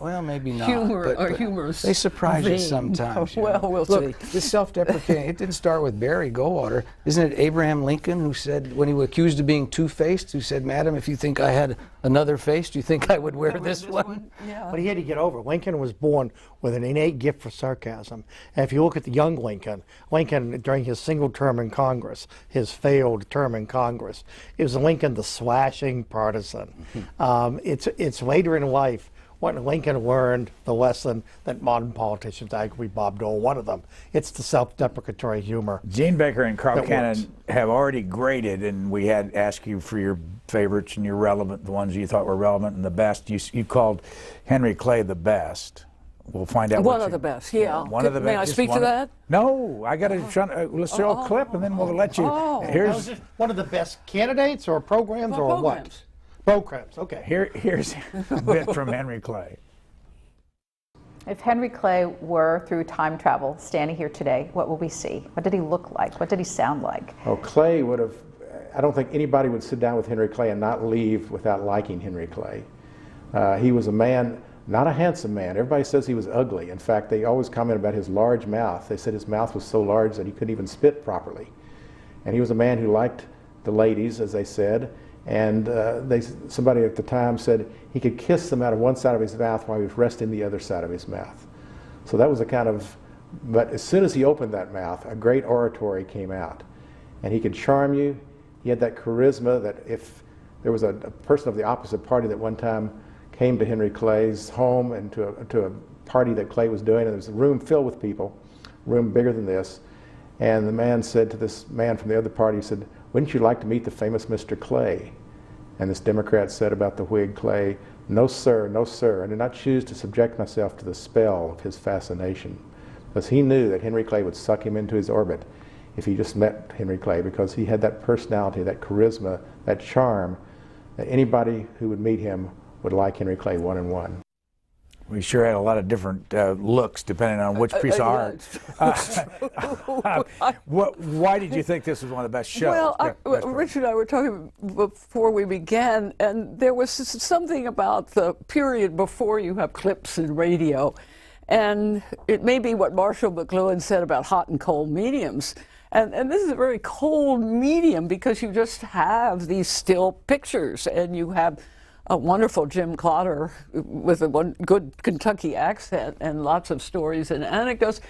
Well, maybe not.
Humor or humorous.
They surprise us sometimes.
Well, we'll
Look,
see.
This self-deprecating, it didn't start with Barry Goldwater. Isn't it Abraham Lincoln who said, when he was accused of being two-faced, who said, Madam, if you think I had another face, do you think I would wear this one?
Yeah.
But he had to get over it. Lincoln was born with an innate gift for sarcasm. And if you look at the young Lincoln, during his single term in Congress, his failed term in Congress, it was Lincoln the slashing partisan. It's later in life when Lincoln learned the lesson that modern politicians, I agree, Bob Dole, one of them, it's the self-deprecatory humor.
Gene Baker and Carl Cannon have already graded, and we had asked you for your favorites and your relevant, the ones you thought were relevant and the best. You called Henry Clay the best. We'll find out.
One of the best, yeah.
One of the
May
best.
I speak to that?
No, I got to. Let's show a clip, and then we'll let you. Here's
one of the best candidates or programs or what? Programs, okay.
Here's a bit from Henry Clay.
If Henry Clay were, through time travel, standing here today, what would we see? What did he look like? What did he sound like?
Oh, Clay would have, I don't think anybody would sit down with Henry Clay and not leave without liking Henry Clay. He was a man, not a handsome man. Everybody says he was ugly. In fact, they always comment about his large mouth. They said his mouth was so large that he couldn't even spit properly. And he was a man who liked the ladies, as they said. And somebody at the time said he could kiss them out of one side of his mouth while he was resting the other side of his mouth. So that was a kind of, but as soon as he opened that mouth, a great oratory came out. And he could charm you. He had that charisma that if there was a person of the opposite party that one time came to Henry Clay's home and to a party that Clay was doing, and there was a room filled with people, a room bigger than this, and the man said to this man from the other party, he said, "Wouldn't you like to meet the famous Mr. Clay?" And this Democrat said about the Whig Clay, "No, sir, no, sir. I do not choose to subject myself to the spell of his fascination." Because he knew that Henry Clay would suck him into his orbit. if he just met Henry Clay, because he had that personality, that charisma, that charm, that anybody who would meet him would like Henry Clay one-on-one.
We sure had a lot of different looks depending on which piece of art. Why did you think this was one of the best shows?
Well, Richard and I were talking before we began, and there was something about the period before you have clips and radio. And it may be what Marshall McLuhan said about hot and cold mediums. And this is a very cold medium because you just have these still pictures, and you have a wonderful Jim Clotter with a good Kentucky accent and lots of stories and anecdotes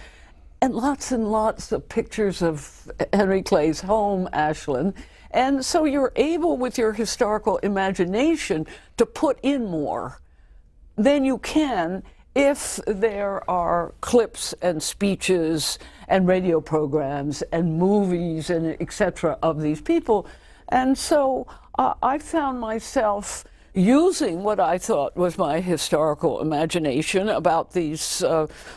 and lots of pictures of Henry Clay's home, Ashland. And so you're able, with your historical imagination, to put in more than you can if there are clips and speeches and radio programs and movies and et cetera of these people. And so I found myself using what I thought was my historical imagination about these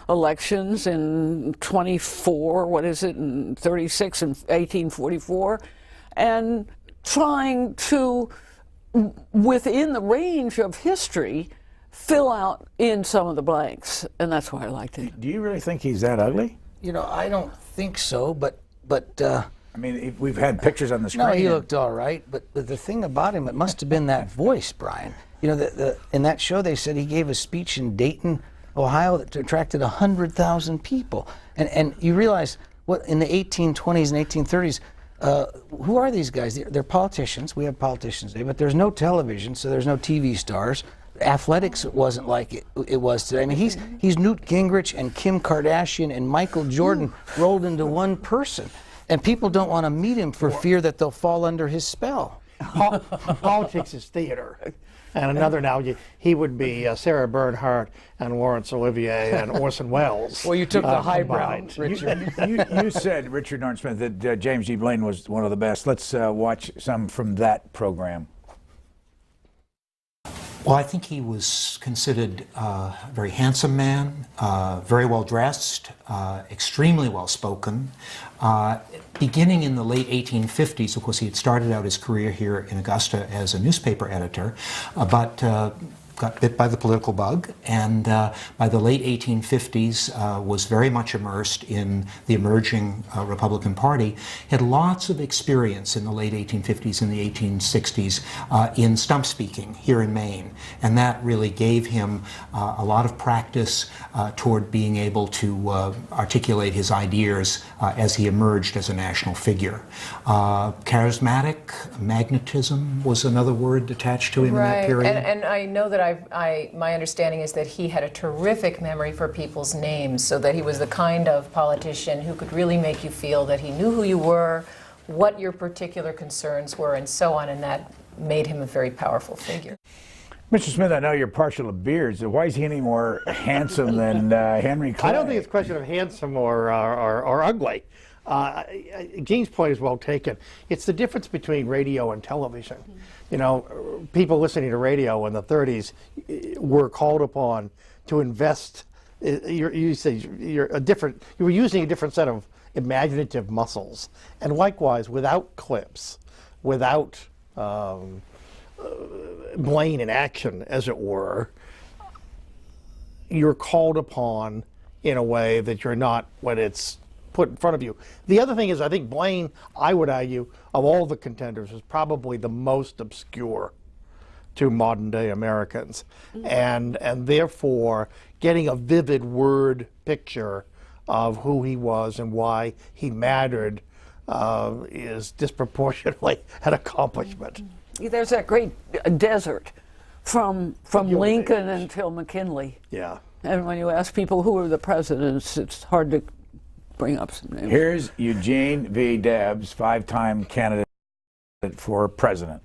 elections in 24, what is it, in 36 and 1844, and trying to, within the range of history, fill out in some of the blanks, and that's why I liked it.
Do you really think he's that ugly?
You know, I don't think so, but
I mean, we've had pictures on the screen.
no, he looked all right, but the thing about him, it must have been that voice, Brian. You know, in that show they said he gave a speech in Dayton, Ohio that attracted 100,000 people. And you realize, what in the 1820s and 1830s, who are these guys? They're politicians. We have politicians today, but there's no television, so there's no TV stars. Athletics wasn't like it was today. I mean, he's Newt Gingrich and Kim Kardashian and Michael Jordan rolled into one person. And people don't want to meet him for fear that they'll fall under his spell.
Politics is theater. And another analogy, he would be Sarah Bernhardt and Laurence Olivier and Orson Welles.
Well, you took the highbrow, Richard.
You said, Richard Norton-Smith, that James G. Blaine was one of the best. Let's watch some from that program.
Well, I think he was considered a very handsome man, very well dressed, extremely well spoken. Beginning in the late 1850s, of course, he had started out his career here in Augusta as a newspaper editor, but got bit by the political bug, and by the late 1850s was very much immersed in the emerging Republican Party. Had lots of experience in the late 1850s and the 1860s in stump speaking here in Maine, and that really gave him a lot of practice toward being able to articulate his ideas as he emerged as a national figure. Charismatic, magnetism was another word attached to him in that period.
And I know that my understanding is that he had a terrific memory for people's names, so that he was the kind of politician who could really make you feel that he knew who you were, what your particular concerns were, and so on, and that made him a very powerful figure.
Mr. Smith, I know you're partial to beards. So why is he any more handsome than Henry Clay?
I don't think it's a question of handsome or ugly. Gene's point is well taken. It's the difference between radio and television. You know, people listening to radio in the 30s were called upon to invest. You were using a different set of imaginative muscles, and likewise, without clips, without Blaine in action, as it were, you're called upon in a way that you're not when it's put in front of you. The other thing is, I think Blaine, I would argue, of all the contenders, is probably the most obscure to modern day Americans. And therefore, getting a vivid word picture of who he was and why he mattered is disproportionately an accomplishment.
There's that great desert from Lincoln until McKinley.
Yeah.
And when you ask people who are the presidents, it's hard to bring up some names.
Here's Eugene V. Debs, 5-time candidate for president.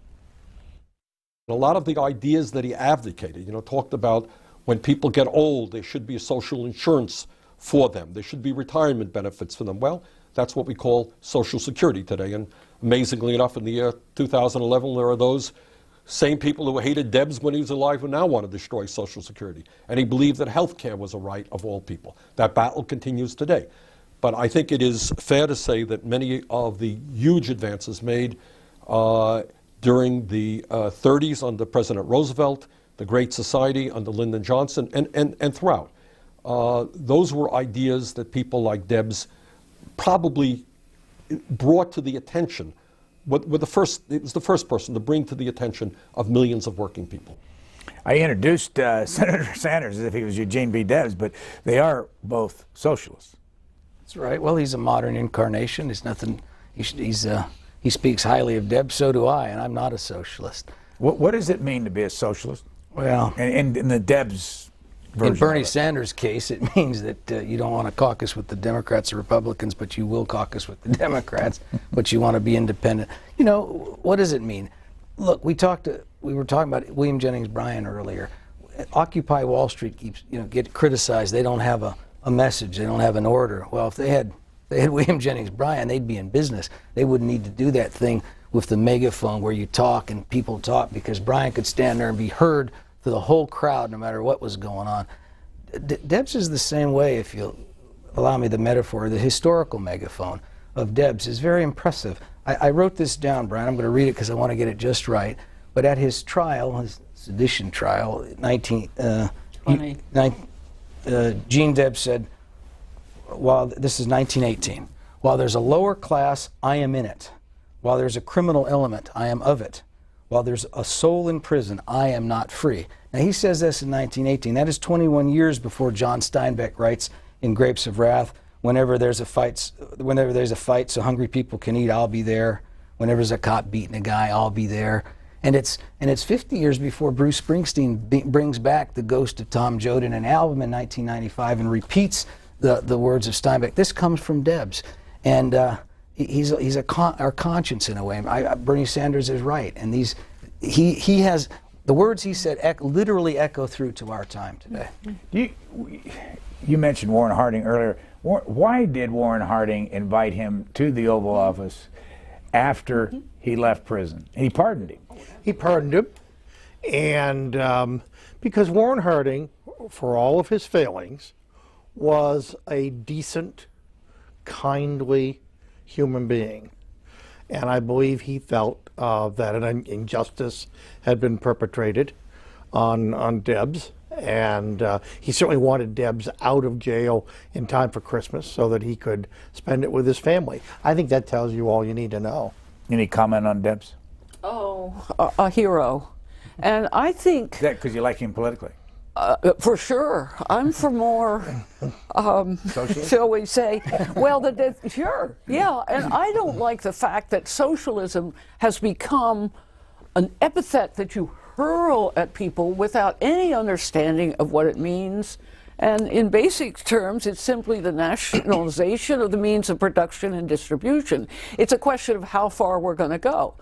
A lot of the ideas that he advocated, you know, talked about when people get old, there should be a social insurance for them. There should be retirement benefits for them. Well, that's what we call Social Security today. And amazingly enough, in the year 2011, there are those same people who hated Debs when he was alive who now want to destroy Social Security. And he believed that health care was a right of all people. That battle continues today. But I think it is fair to say that many of the huge advances made during the 30s under President Roosevelt, the Great Society under Lyndon Johnson, and throughout, those were ideas that people like Debs probably brought to the attention. It was the first person to bring to the attention of millions of working people.
I introduced Senator Sanders as if he was Eugene B. Debs, but they are both socialists.
That's right. Well, he's a modern incarnation. There's nothing. He speaks highly of Debs. So do I, and I'm not a socialist.
What does it mean to be a socialist?
Well,
in the Debs version.
In Bernie Sanders' case, it means that you don't want to caucus with the Democrats or Republicans, but you will caucus with the Democrats, but you want to be independent. You know, what does it mean? Look, we were talking about William Jennings Bryan earlier. Occupy Wall Street keeps, get criticized. They don't have a message. They don't have an order. Well, if they had William Jennings Bryan, they'd be in business. They wouldn't need to do that thing with the megaphone where you talk and people talk, because Bryan could stand there and be heard to the whole crowd no matter what was going on. Debs is the same way, if you'll allow me the metaphor. The historical megaphone of Debs is very impressive. I wrote this down, Brian. I'm going to read it because I want to get it just right. But at his trial, his sedition trial, Gene Debs said, this is 1918, while there's a lower class, I am in it. While there's a criminal element, I am of it. While there's a soul in prison, I am not free. Now, he says this in 1918. That is 21 years before John Steinbeck writes in Grapes of Wrath, whenever there's a fight so hungry people can eat, I'll be there. Whenever there's a cop beating a guy, I'll be there. And it's 50 years before Bruce Springsteen brings back the ghost of Tom Joad in an album in 1995 and repeats the words of Steinbeck. This comes from Debs. And he's our conscience in a way. Bernie Sanders is right. And he has, the words he said literally echo through to our time today.
You mentioned Warren Harding earlier. Why did Warren Harding invite him to the Oval Office after he left prison? He pardoned him.
He pardoned him, and because Warren Harding, for all of his failings, was a decent, kindly human being. And I believe he felt that an injustice had been perpetrated on Debs. And he certainly wanted Debs out of jail in time for Christmas so that he could spend it with his family. I think that tells you all you need to know.
Any comment on Debs?
Oh, a hero. And I think...
Is that because you like him politically?
For sure. I'm for more, shall we say, well, sure, yeah. And I don't like the fact that socialism has become an epithet that you hurl at people without any understanding of what it means. And in basic terms, it's simply the nationalization of the means of production and distribution. It's a question of how far we're going to go.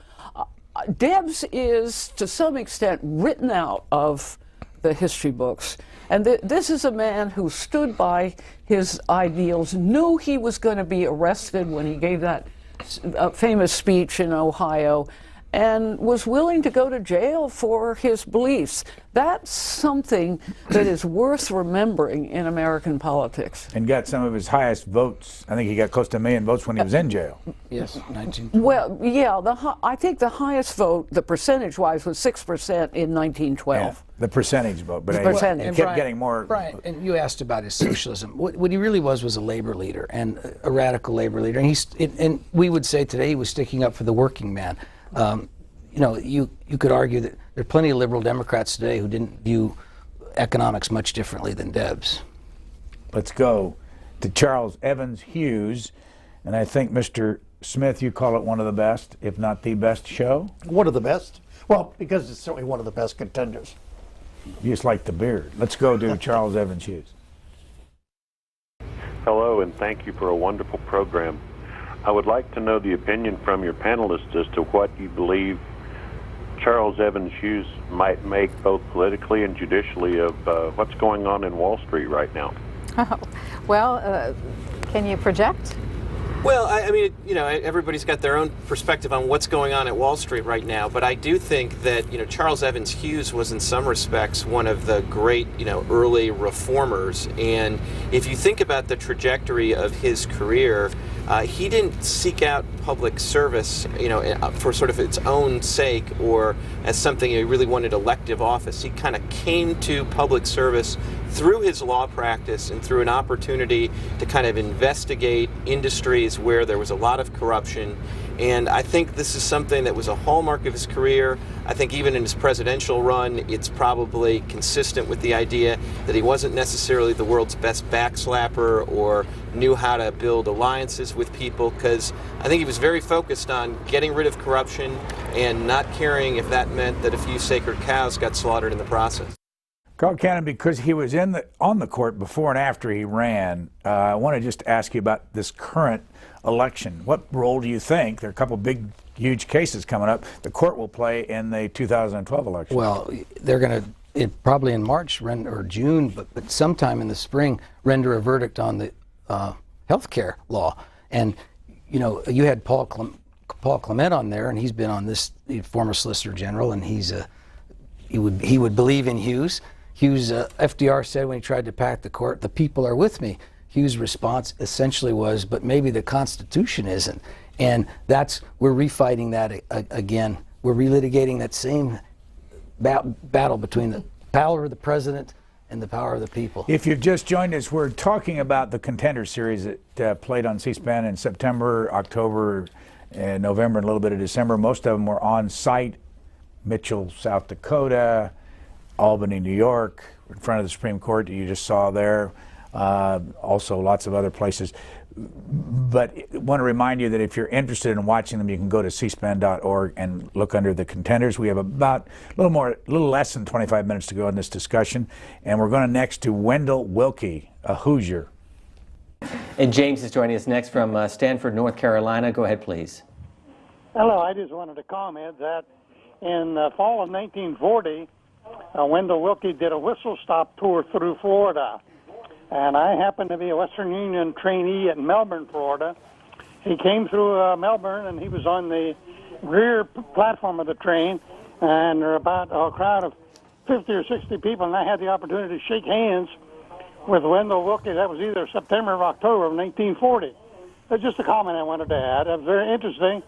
Debs is, to some extent, written out of the history books. And this is a man who stood by his ideals, knew he was going to be arrested when he gave that famous speech in Ohio, and was willing to go to jail for his beliefs. That's something that is worth remembering in American politics.
And got some of his highest votes. I think he got close to 1 million votes when he was in jail.
Yes, 19.
Well, yeah, I think the highest vote, the percentage-wise, was 6% in 1912.
Yeah, the percentage vote, but
percentage.
He kept getting more.
Brian, and you asked about his socialism. What he really was a labor leader, and a radical labor leader. And we would say today he was sticking up for the working man. You could argue that there are plenty of liberal Democrats today who didn't view economics much differently than Debs.
Let's go to Charles Evans Hughes. And I think, Mr. Smith, you call it one of the best, if not the best show?
One of the best? Well, because it's certainly one of the best contenders.
You just like the beard. Let's go to Charles Evans Hughes.
Hello, and thank you for a wonderful program. I would like to know the opinion from your panelists as to what you believe Charles Evans Hughes might make both politically and judicially of what's going on in Wall Street right now.
Well, can you project?
Well, I mean, you know, everybody's got their own perspective on what's going on at Wall Street right now, but I do think that, you know, Charles Evans Hughes was in some respects one of the great, you know, early reformers. And if you think about the trajectory of his career, he didn't seek out public service, you know, for sort of its own sake or as something he really wanted elective office. He kind of came to public service through his law practice and through an opportunity to kind of investigate industries where there was a lot of corruption. And I think this is something that was a hallmark of his career. I think even in his presidential run, it's probably consistent with the idea that he wasn't necessarily the world's best backslapper or knew how to build alliances with people, because I think he was very focused on getting rid of corruption and not caring if that meant that a few sacred cows got slaughtered in the process.
Carl Cannon, because he was on the court before and after he ran, I want to just ask you about this current election. What role do you think, there are a couple big, huge cases coming up, the court will play in the 2012 election?
Well, they're going to, probably in March or June, but sometime in the spring, render a verdict on the health care law. And, you know, you had Paul Clement on there, and he's been on this, former Solicitor General, and he would believe in Hughes. Hughes, FDR said when he tried to pack the court, "The people are with me." Hughes' response essentially was, "But maybe the Constitution isn't." And we're refighting that again. We're relitigating that same battle between the power of the president and the power of the people.
If you've just joined us, we're talking about the Contenders series that played on C-SPAN in September, October, and November, and a little bit of December. Most of them were on site, Mitchell, South Dakota, Albany, New York, in front of the Supreme Court that you just saw there. Also lots of other places. But I want to remind you that if you're interested in watching them, you can go to cspan.org and look under the Contenders. We have about a little less than 25 minutes to go in this discussion. And we're going next to Wendell Wilkie, a Hoosier.
And James is joining us next from Stanford, North Carolina. Go ahead, please.
Hello, I just wanted to comment that in the fall of 1940, Wendell Wilkie did a whistle-stop tour through Florida. And I happened to be a Western Union trainee at Melbourne, Florida. He came through Melbourne, and he was on the rear platform of the train, and there were about a crowd of 50 or 60 people, and I had the opportunity to shake hands with Wendell Wilkie. That was either September or October of 1940. That's just a comment I wanted to add. It was very interesting.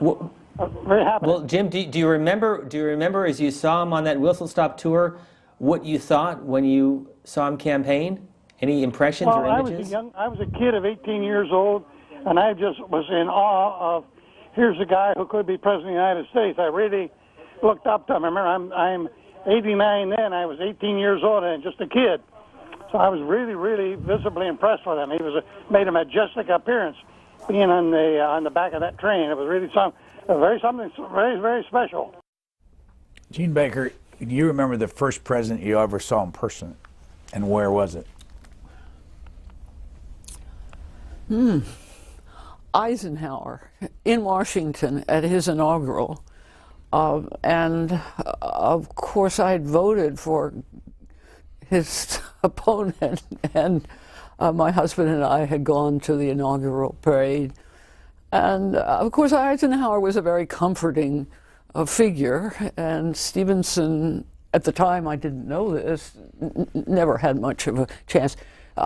Very happy.
Well, Jim, do you remember as you saw him on that whistle-stop tour, what you thought when you saw him campaign? Any impressions or images?
I was a kid of 18 years old, and I just was in awe of, here's a guy who could be president of the United States. I really looked up to him. Remember, I'm 89 then. I was 18 years old and just a kid. So I was really, really visibly impressed with him. He made a majestic appearance being on the back of that train. It was really something very, very special.
Gene Baker, do you remember the first president you ever saw in person, and where was it?
Eisenhower in Washington at his inaugural. And of course I had voted for his opponent, and my husband and I had gone to the inaugural parade. And of course Eisenhower was a very comforting figure, and Stevenson, at the time I didn't know this, never had much of a chance.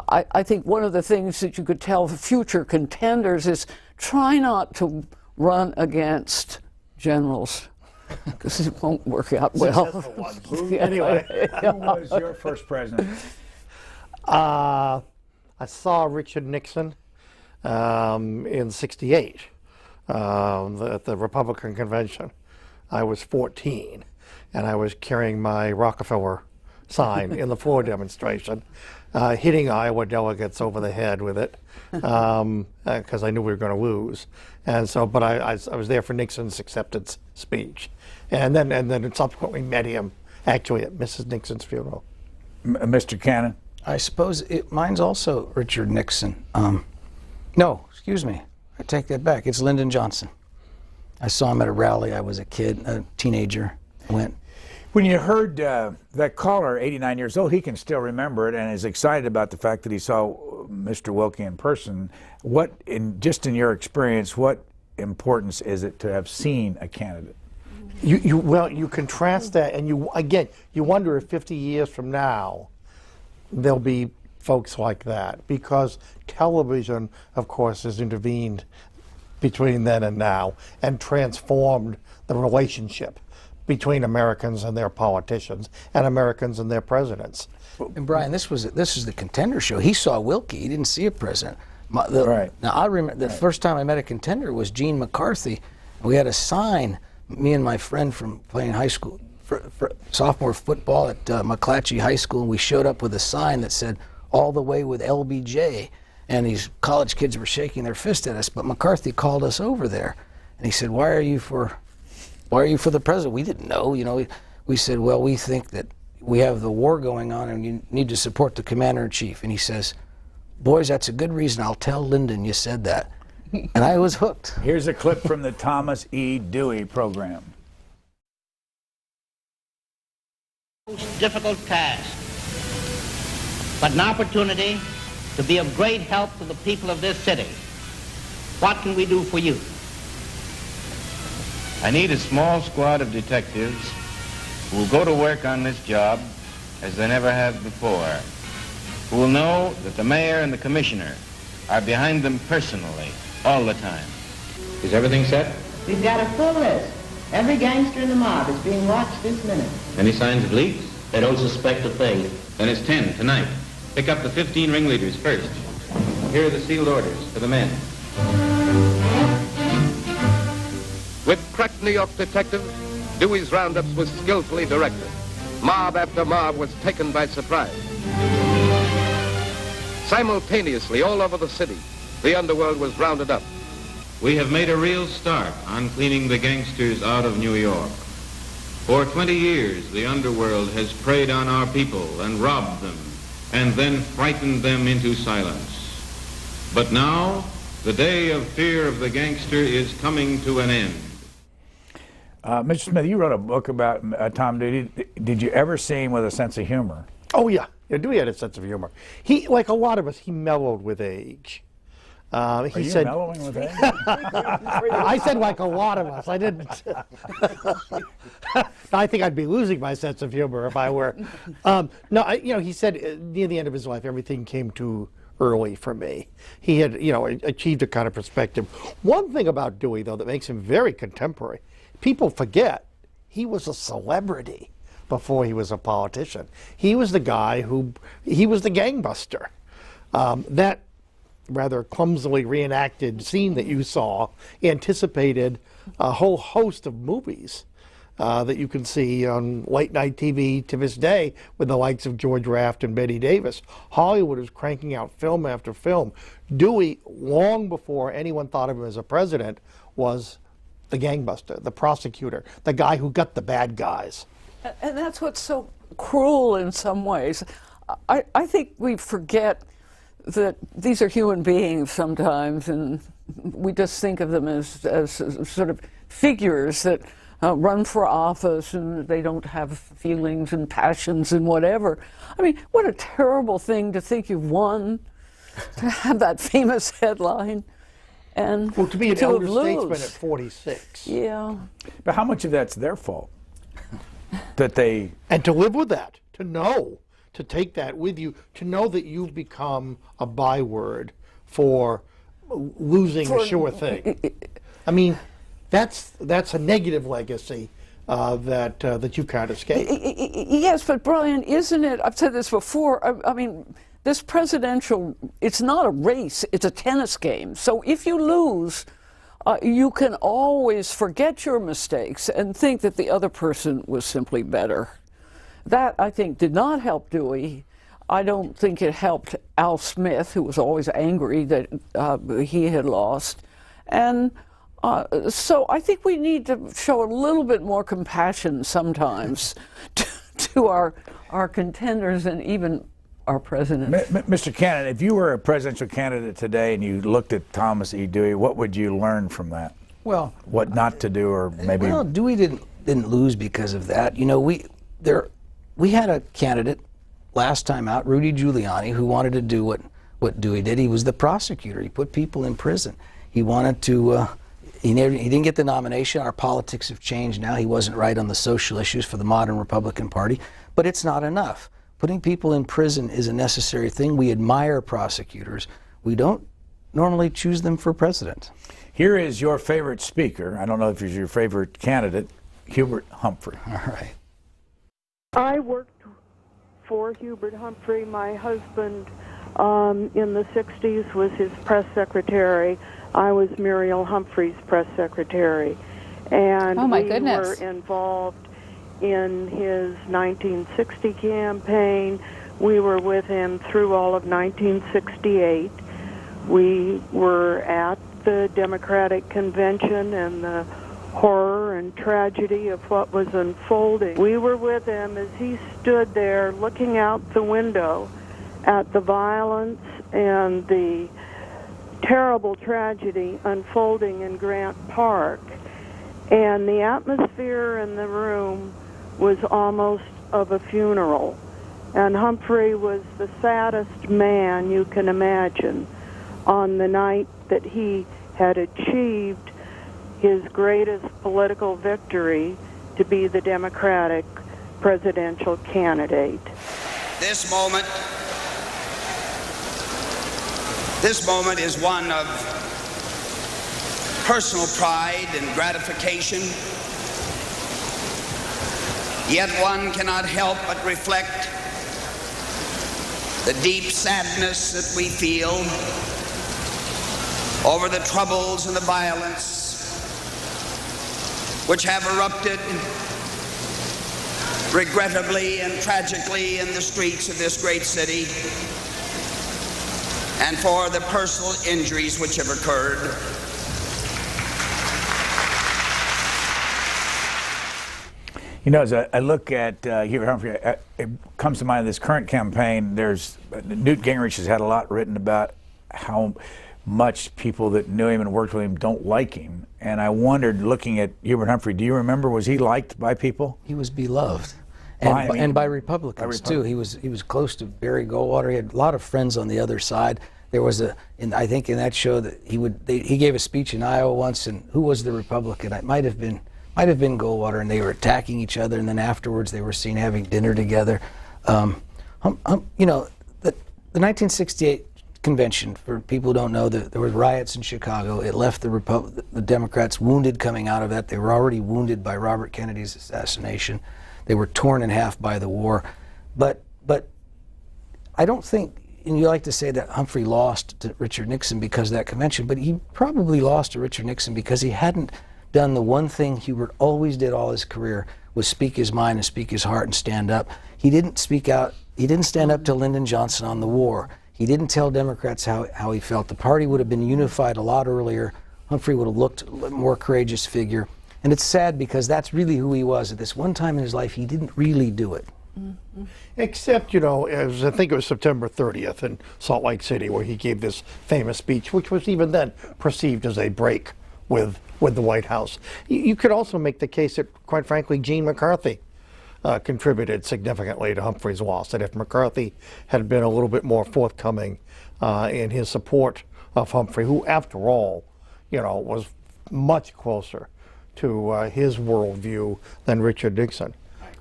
I think one of the things that you could tell future contenders is try not to run against generals, because it won't work out well.
Anyway, who was your first president?
I saw Richard Nixon in '68 at the Republican convention. I was 14, and I was carrying my Rockefeller sign in the floor demonstration, hitting Iowa delegates over the head with it, because I knew we were going to lose. And so, but I was there for Nixon's acceptance speech, and then subsequently met him actually at Mrs. Nixon's funeral.
Mr. Cannon?
I suppose mine's also Richard Nixon. No, excuse me, I take that back. It's Lyndon Johnson. I saw him at a rally. I was a kid, a teenager. I went.
When you heard that caller, 89 years old, he can still remember it and is excited about the fact that he saw Mr. Wilkie in person. Just in your experience, what importance is it to have seen a candidate?
Well, you contrast that, and you wonder if 50 years from now there'll be folks like that, because television, of course, has intervened between then and now and transformed the relationship between Americans and their politicians and Americans and their presidents.
And Brian, this is the Contender show. He saw Wilkie. He didn't see a president. Right. Now, I remember the first time I met a Contender was Gene McCarthy. We had a sign, me and my friend from playing high school, for sophomore football at McClatchy High School, and we showed up with a sign that said, "All the way with LBJ." And these college kids were shaking their fist at us, but McCarthy called us over there, and he said, why are you for the president? We didn't know, We said, well, we think that we have the war going on and you need to support the commander-in-chief. And he says, boys, that's a good reason. I'll tell Lyndon you said that. And I was hooked.
Here's a clip from the Thomas E. Dewey program.
Most difficult task, but an opportunity to be of great help to the people of this city. What can we do for you?
I need a small squad of detectives who will go to work on this job as they never have before, who will know that the mayor and the commissioner are behind them personally all the time. Is everything set?
We've got a full list. Every gangster in the mob is being watched this minute.
Any signs of leaks?
They don't suspect a thing.
Then it's 10 tonight. Pick up the 15 ringleaders first. Here are the sealed orders for the men.
With crack New York detectives, Dewey's roundups was skillfully directed. Mob after mob was taken by surprise. Simultaneously, all over the city, the underworld was rounded up.
We have made a real start on cleaning the gangsters out of New York. For 20 years, the underworld has preyed on our people and robbed them, and then frightened them into silence. But now, the day of fear of the gangster is coming to an end.
Mr. Smith, you wrote a book about Tom Dewey. Did you ever see him with a sense of humor?
Oh, yeah. Dewey had a sense of humor. He, like a lot of us, he mellowed with age.
Are you
said,
mellowing with age?
I said like a lot of us. I didn't. I think I'd be losing my sense of humor if I were. He said near the end of his life, everything came too early for me. He had, achieved a kind of perspective. One thing about Dewey, though, that makes him very contemporary, people forget he was a celebrity before he was a politician. He was the guy he was the gangbuster. That rather clumsily reenacted scene that you saw anticipated a whole host of movies that you can see on late night TV to this day with the likes of George Raft and Betty Davis. Hollywood is cranking out film after film. Dewey, long before anyone thought of him as a president, was the gangbuster, the prosecutor, the guy who got the bad guys.
And that's what's so cruel in some ways. I think we forget that these are human beings sometimes, and we just think of them as sort of figures that run for office and they don't have feelings and passions and whatever. I mean, what a terrible thing to think you've won, to have that famous headline. And
to be an
to
elder
lose.
statesman at 46.
Yeah.
But how much of that's their fault?
And to live with that, to take that with you, to know that you've become a byword for losing a sure thing. I mean, that's a negative legacy that you can't escape.
Yes, but Brian, isn't it? I've said this before. I mean, this presidential, it's not a race, it's a tennis game. So if you lose, you can always forget your mistakes and think that the other person was simply better. That, I think, did not help Dewey. I don't think it helped Al Smith, who was always angry that he had lost. And so I think we need to show a little bit more compassion sometimes to our contenders and even our president.
Mr. Cannon, if you were a presidential candidate today and you looked at Thomas E. Dewey, what would you learn from that?
Well,
what not to do, or maybe.
Well, Dewey didn't lose because of that. we had a candidate last time out, Rudy Giuliani, who wanted to do what Dewey did. He was the prosecutor. He put people in prison. He wanted to, he didn't get the nomination. Our politics have changed now. He wasn't right on the social issues for the modern Republican Party, but it's not enough. Putting people in prison is a necessary thing. We admire prosecutors. We don't normally choose them for president.
Here is your favorite speaker. I don't know if he's your favorite candidate, Hubert Humphrey.
All right.
I worked for Hubert Humphrey. My husband in the 60s was his press secretary. I was Muriel Humphrey's press secretary. And
Oh, my
we
goodness.
were involved in his 1960 campaign. We were with him through all of 1968. We were at the Democratic Convention and the horror and tragedy of what was unfolding. We were with him as he stood there looking out the window at the violence and the terrible tragedy unfolding in Grant Park. And the atmosphere in the room was almost of a funeral. And Humphrey was the saddest man you can imagine on the night that he had achieved his greatest political victory to be the Democratic presidential candidate.
This moment is one of personal pride and gratification, yet one cannot help but reflect the deep sadness that we feel over the troubles and the violence which have erupted regrettably and tragically in the streets of this great city, and for the personal injuries which have occurred.
You know, as I look at Hubert Humphrey, it comes to mind this current campaign. Newt Gingrich has had a lot written about how much people that knew him and worked with him don't like him. And I wondered, looking at Hubert Humphrey, do you remember, was he liked by people?
He was beloved. And by Republicans, too. He was close to Barry Goldwater. He had a lot of friends on the other side. There was I think in that show that he gave a speech in Iowa once, and who was the Republican? It might have been Goldwater, and they were attacking each other, and then afterwards they were seen having dinner together. You know, the 1968 convention, for people who don't know, there were riots in Chicago. It left the Democrats wounded coming out of that. They were already wounded by Robert Kennedy's assassination. They were torn in half by the war. But I don't think, and you like to say that Humphrey lost to Richard Nixon because of that convention, but he probably lost to Richard Nixon because he hadn't done the one thing Hubert always did all his career, was speak his mind and speak his heart and stand up. He didn't speak out. He didn't stand up to Lyndon Johnson on the war. He didn't tell Democrats how he felt. The party would have been unified a lot earlier. Humphrey would have looked a more courageous figure. And it's sad because that's really who he was. At this one time in his life, he didn't really do it.
Mm-hmm. Except, you know, as I think it was September 30th in Salt Lake City, where he gave this famous speech, which was even then perceived as a break with the White House. You could also make the case that, quite frankly, Gene McCarthy contributed significantly to Humphrey's loss. That if McCarthy had been a little bit more forthcoming in his support of Humphrey, who, after all, you know, was much closer to his worldview than Richard Nixon.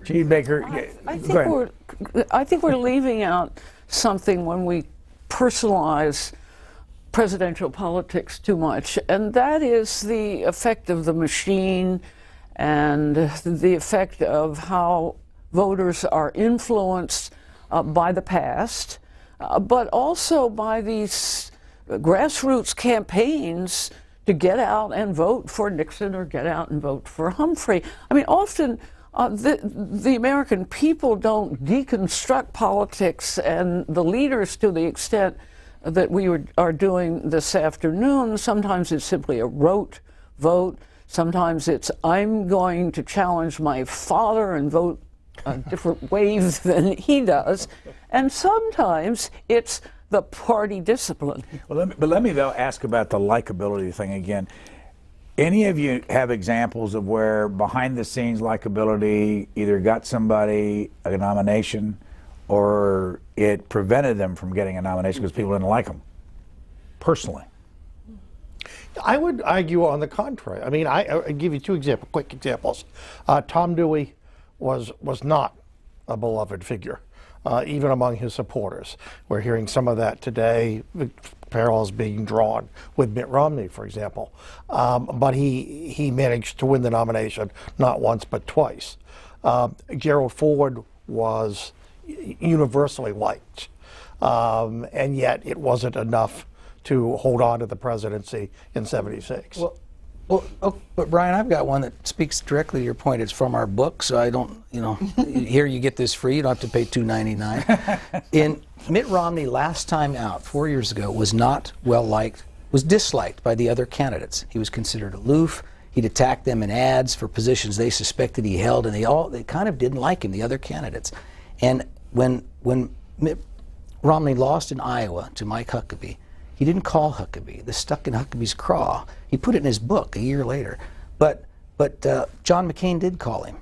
Gene Baker,
I think we're leaving out something when we personalize presidential politics too much, and that is the effect of the machine and the effect of how voters are influenced by the past, but also by these grassroots campaigns to get out and vote for Nixon or get out and vote for Humphrey. I mean, often the American people don't deconstruct politics and the leaders to the extent that we are doing this afternoon. Sometimes it's simply a rote vote. Sometimes it's, I'm going to challenge my father and vote a different way than he does. And sometimes it's the party discipline.
Well, let me though ask about the likability thing again. Any of you have examples of where behind the scenes likability either got somebody a nomination or it prevented them from getting a nomination because people didn't like them personally?
I would argue on the contrary. I mean, I give you two quick examples. Tom Dewey was not a beloved figure, even among his supporters. We're hearing some of that today, parallels being drawn with Mitt Romney, for example. But he managed to win the nomination not once but twice. Gerald Ford was universally liked, and yet it wasn't enough to hold on to the presidency in '76.
But Brian, I've got one that speaks directly to your point. It's from our book, so I don't, here you get this free. You don't have to pay $2.99. In Mitt Romney, last time out, 4 years ago, was not well liked, was disliked by the other candidates. He was considered aloof. He'd attacked them in ads for positions they suspected he held, and they kind of didn't like him, the other candidates. And when Mitt Romney lost in Iowa to Mike Huckabee, he didn't call Huckabee. This stuck in Huckabee's craw. He put it in his book a year later. But John McCain did call him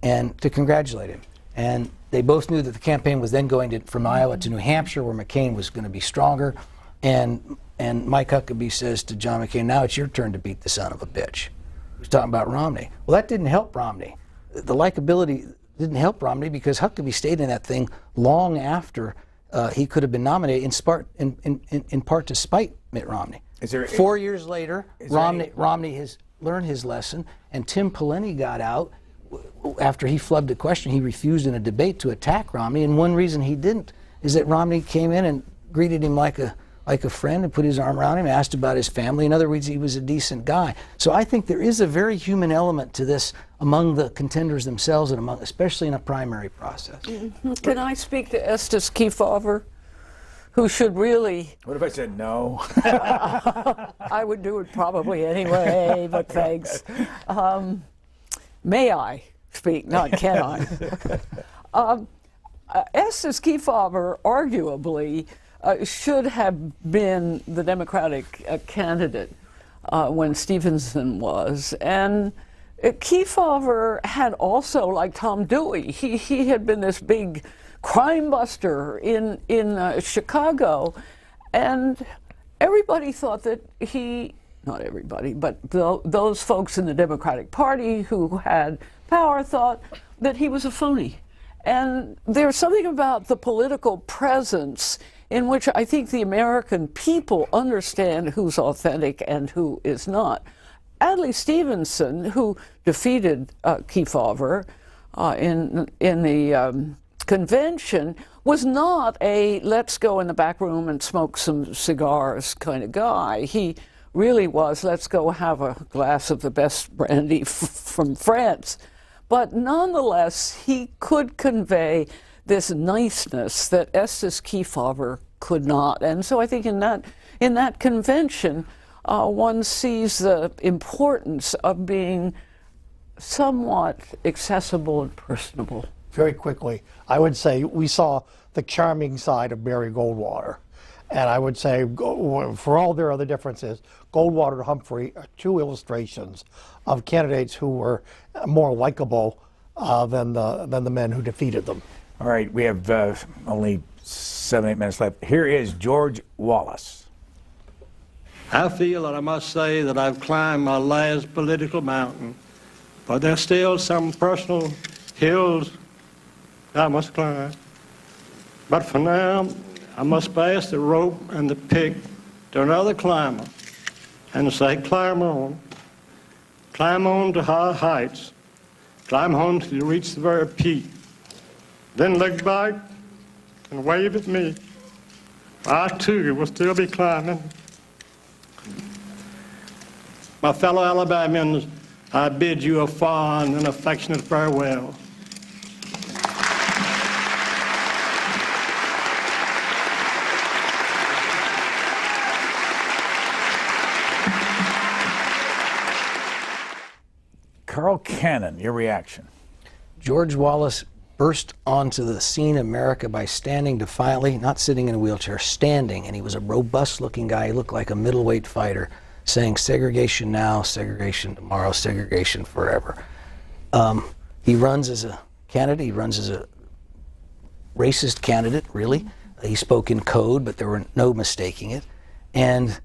and to congratulate him. And they both knew that the campaign was then going from Iowa to New Hampshire, where McCain was going to be stronger. And Mike Huckabee says to John McCain, "Now it's your turn to beat the son of a bitch." He was talking about Romney. Well, that didn't help Romney. The likability didn't help Romney because Huckabee stayed in that thing long after he could have been nominated, in part to spite Mitt Romney. 4 years later, Romney has learned his lesson, and Tim Pawlenty got out after he flubbed a question. He refused in a debate to attack Romney, and one reason he didn't is that Romney came in and greeted him like a friend and put his arm around him, asked about his family. In other words, he was a decent guy. So I think there is a very human element to this among the contenders themselves, and especially in a primary process.
Can I speak to Estes Kefauver, who should really...
What if I said no?
I would do it probably anyway, but thanks. May I speak? Not can I? Estes Kefauver arguably should have been the Democratic candidate when Stevenson was. And Kefauver had also, like Tom Dewey, he had been this big crime buster in Chicago. And everybody thought that not everybody, but those folks in the Democratic Party who had power thought that he was a phony. And there's something about the political presence in which I think the American people understand who's authentic and who is not. Adlai Stevenson, who defeated Kefauver in the convention, was not a let's go in the back room and smoke some cigars kind of guy. He really was let's go have a glass of the best brandy from France. But nonetheless, he could convey this niceness that Estes Kefauver could not. And so I think in that convention, one sees the importance of being somewhat accessible and personable.
Very quickly, I would say we saw the charming side of Barry Goldwater. And I would say, for all their other differences, Goldwater and Humphrey are two illustrations of candidates who were more likable than the men who defeated them.
All right, we have only 7-8 minutes left. Here is George Wallace.
I feel that I must say that I've climbed my last political mountain, but there's still some personal hills I must climb. But for now, I must pass the rope and the pick to another climber and say, climb on to high heights, climb on till you reach the very peak. Then look back and wave at me. I too will still be climbing. My fellow Alabamians, I bid you a fond and affectionate farewell.
Carl Cannon, your reaction.
George Wallace burst onto the scene of America by standing defiantly, not sitting in a wheelchair, standing, and he was a robust-looking guy. He looked like a middleweight fighter, saying segregation now, segregation tomorrow, segregation forever. He runs as a candidate. He runs as a racist candidate, really. He spoke in code, but there were no mistaking it. And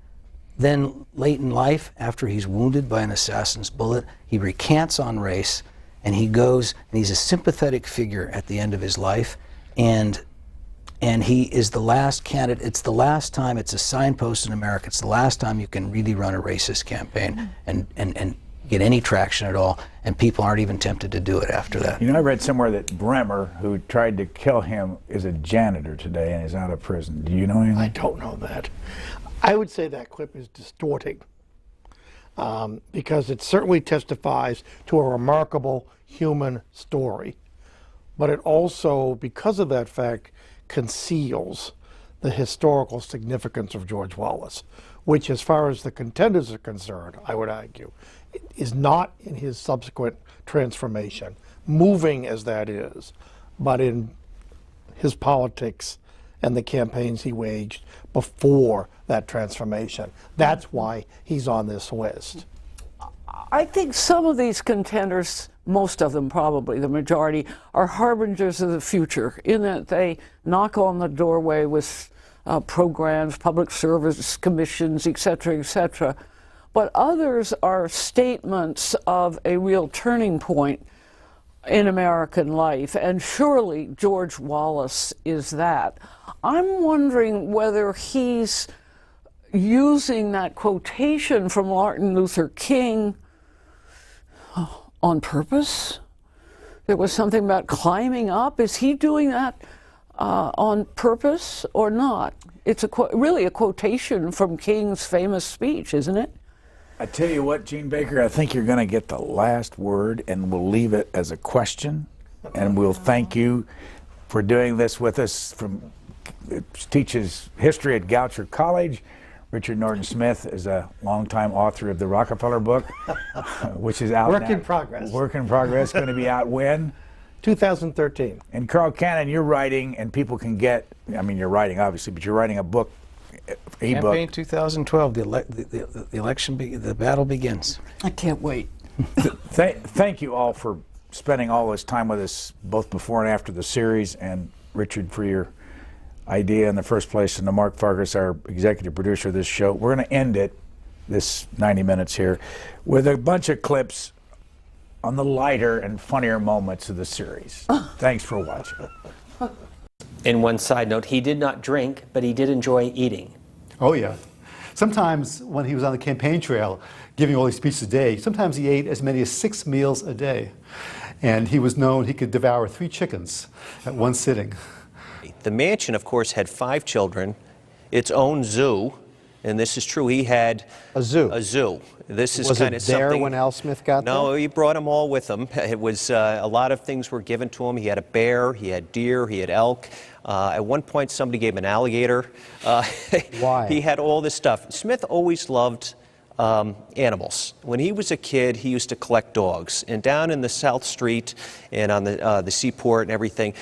then late in life, after he's wounded by an assassin's bullet, he recants on race, and he goes, and he's a sympathetic figure at the end of his life, and he is the last candidate. It's the last time, it's a signpost in America, it's the last time you can really run a racist campaign and get any traction at all, and people aren't even tempted to do it after that.
You know, I read somewhere that Bremer, who tried to kill him, is a janitor today and is out of prison. Do you know anything?
I don't know that. I would say that clip is distorting because it certainly testifies to a remarkable human story, but it also, because of that fact, conceals the historical significance of George Wallace, which, as far as the Contenders are concerned, I would argue, is not in his subsequent transformation, moving as that is, but in his politics and the campaigns he waged before that transformation. That's why he's on this list.
I think some of these contenders, most of them probably, the majority, are harbingers of the future in that they knock on the doorway with programs, public service commissions, et cetera, but others are statements of a real turning point in American life, and surely George Wallace is that. I'm wondering whether he's using that quotation from Martin Luther King on purpose. There was something about climbing up. Is he doing that on purpose or not? It's really a quotation from King's famous speech, isn't it?
I tell you what, Gene Baker, I think you're going to get the last word, and we'll leave it as a question, and we'll thank you for doing this with us. Teaches history at Goucher College. Richard Norton Smith is a longtime author of the Rockefeller book, which is out
Work
now.
in progress.
Work in progress, going to be out when?
2013.
And Carl Cannon, you're writing, and people can get, I mean, you're writing obviously, but you're writing a book, e-book.
Campaign 2012, the election, the battle begins.
I can't wait.
Thank you all for spending all this time with us, both before and after the series, and Richard, for your idea in the first place, and to Mark Farkas, our executive producer of this show. We're going to end it, this 90 minutes here, with a bunch of clips on the lighter and funnier moments of the series. Thanks for watching.
In one side note, he did not drink, but he did enjoy eating.
Oh, yeah. Sometimes when he was on the campaign trail, giving all these speeches a day, sometimes he ate as many as 6 meals a day. And he was known he could devour 3 chickens at one sitting.
The mansion, of course, had 5 children, its own zoo, and this is true. He had
a zoo.
A zoo. This is
Was
kind
it
of
there
something.
when Al Smith got there?
No, he brought them all with him. It was a lot of things were given to him. He had a bear, he had deer, he had elk. At one point, somebody gave him an alligator.
Why?
He had all this stuff. Smith always loved animals. When he was a kid, he used to collect dogs. And down in the South Street and on the seaport and everything,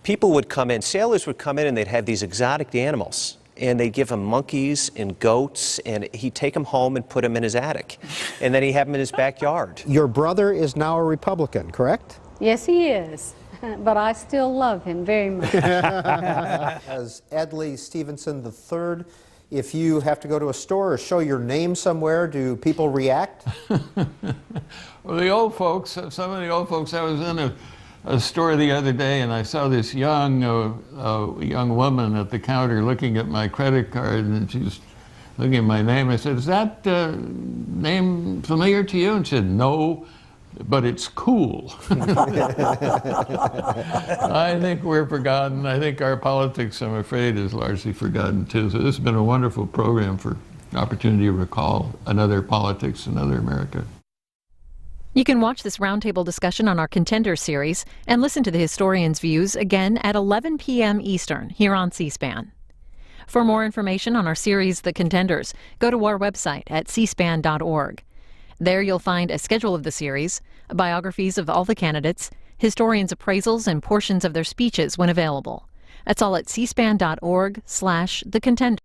people would come in, sailors would come in, and they'd have these exotic animals. And they'd give him monkeys and goats, and he'd take them home and put them in his attic. And then he'd have them in his backyard.
Your brother is now a Republican, correct?
Yes, he is. But I still love him very much.
As Edley Stevenson III, if you have to go to a store or show your name somewhere, do people react?
Well, the old folks, some of the old folks, I was in a store the other day, and I saw this young woman at the counter looking at my credit card, and she was looking at my name. I said, "Is that name familiar to you?" And she said, "No, but it's cool." I think we're forgotten. I think our politics, I'm afraid, is largely forgotten too. So this has been a wonderful program for an opportunity to recall another politics, another America.
You can watch this roundtable discussion on our Contenders series and listen to the historians' views again at 11 p.m. Eastern here on C-SPAN. For more information on our series, The Contenders, go to our website at cspan.org. There you'll find a schedule of the series, biographies of all the candidates, historians' appraisals, and portions of their speeches when available. That's all at cspan.org/thecontenders.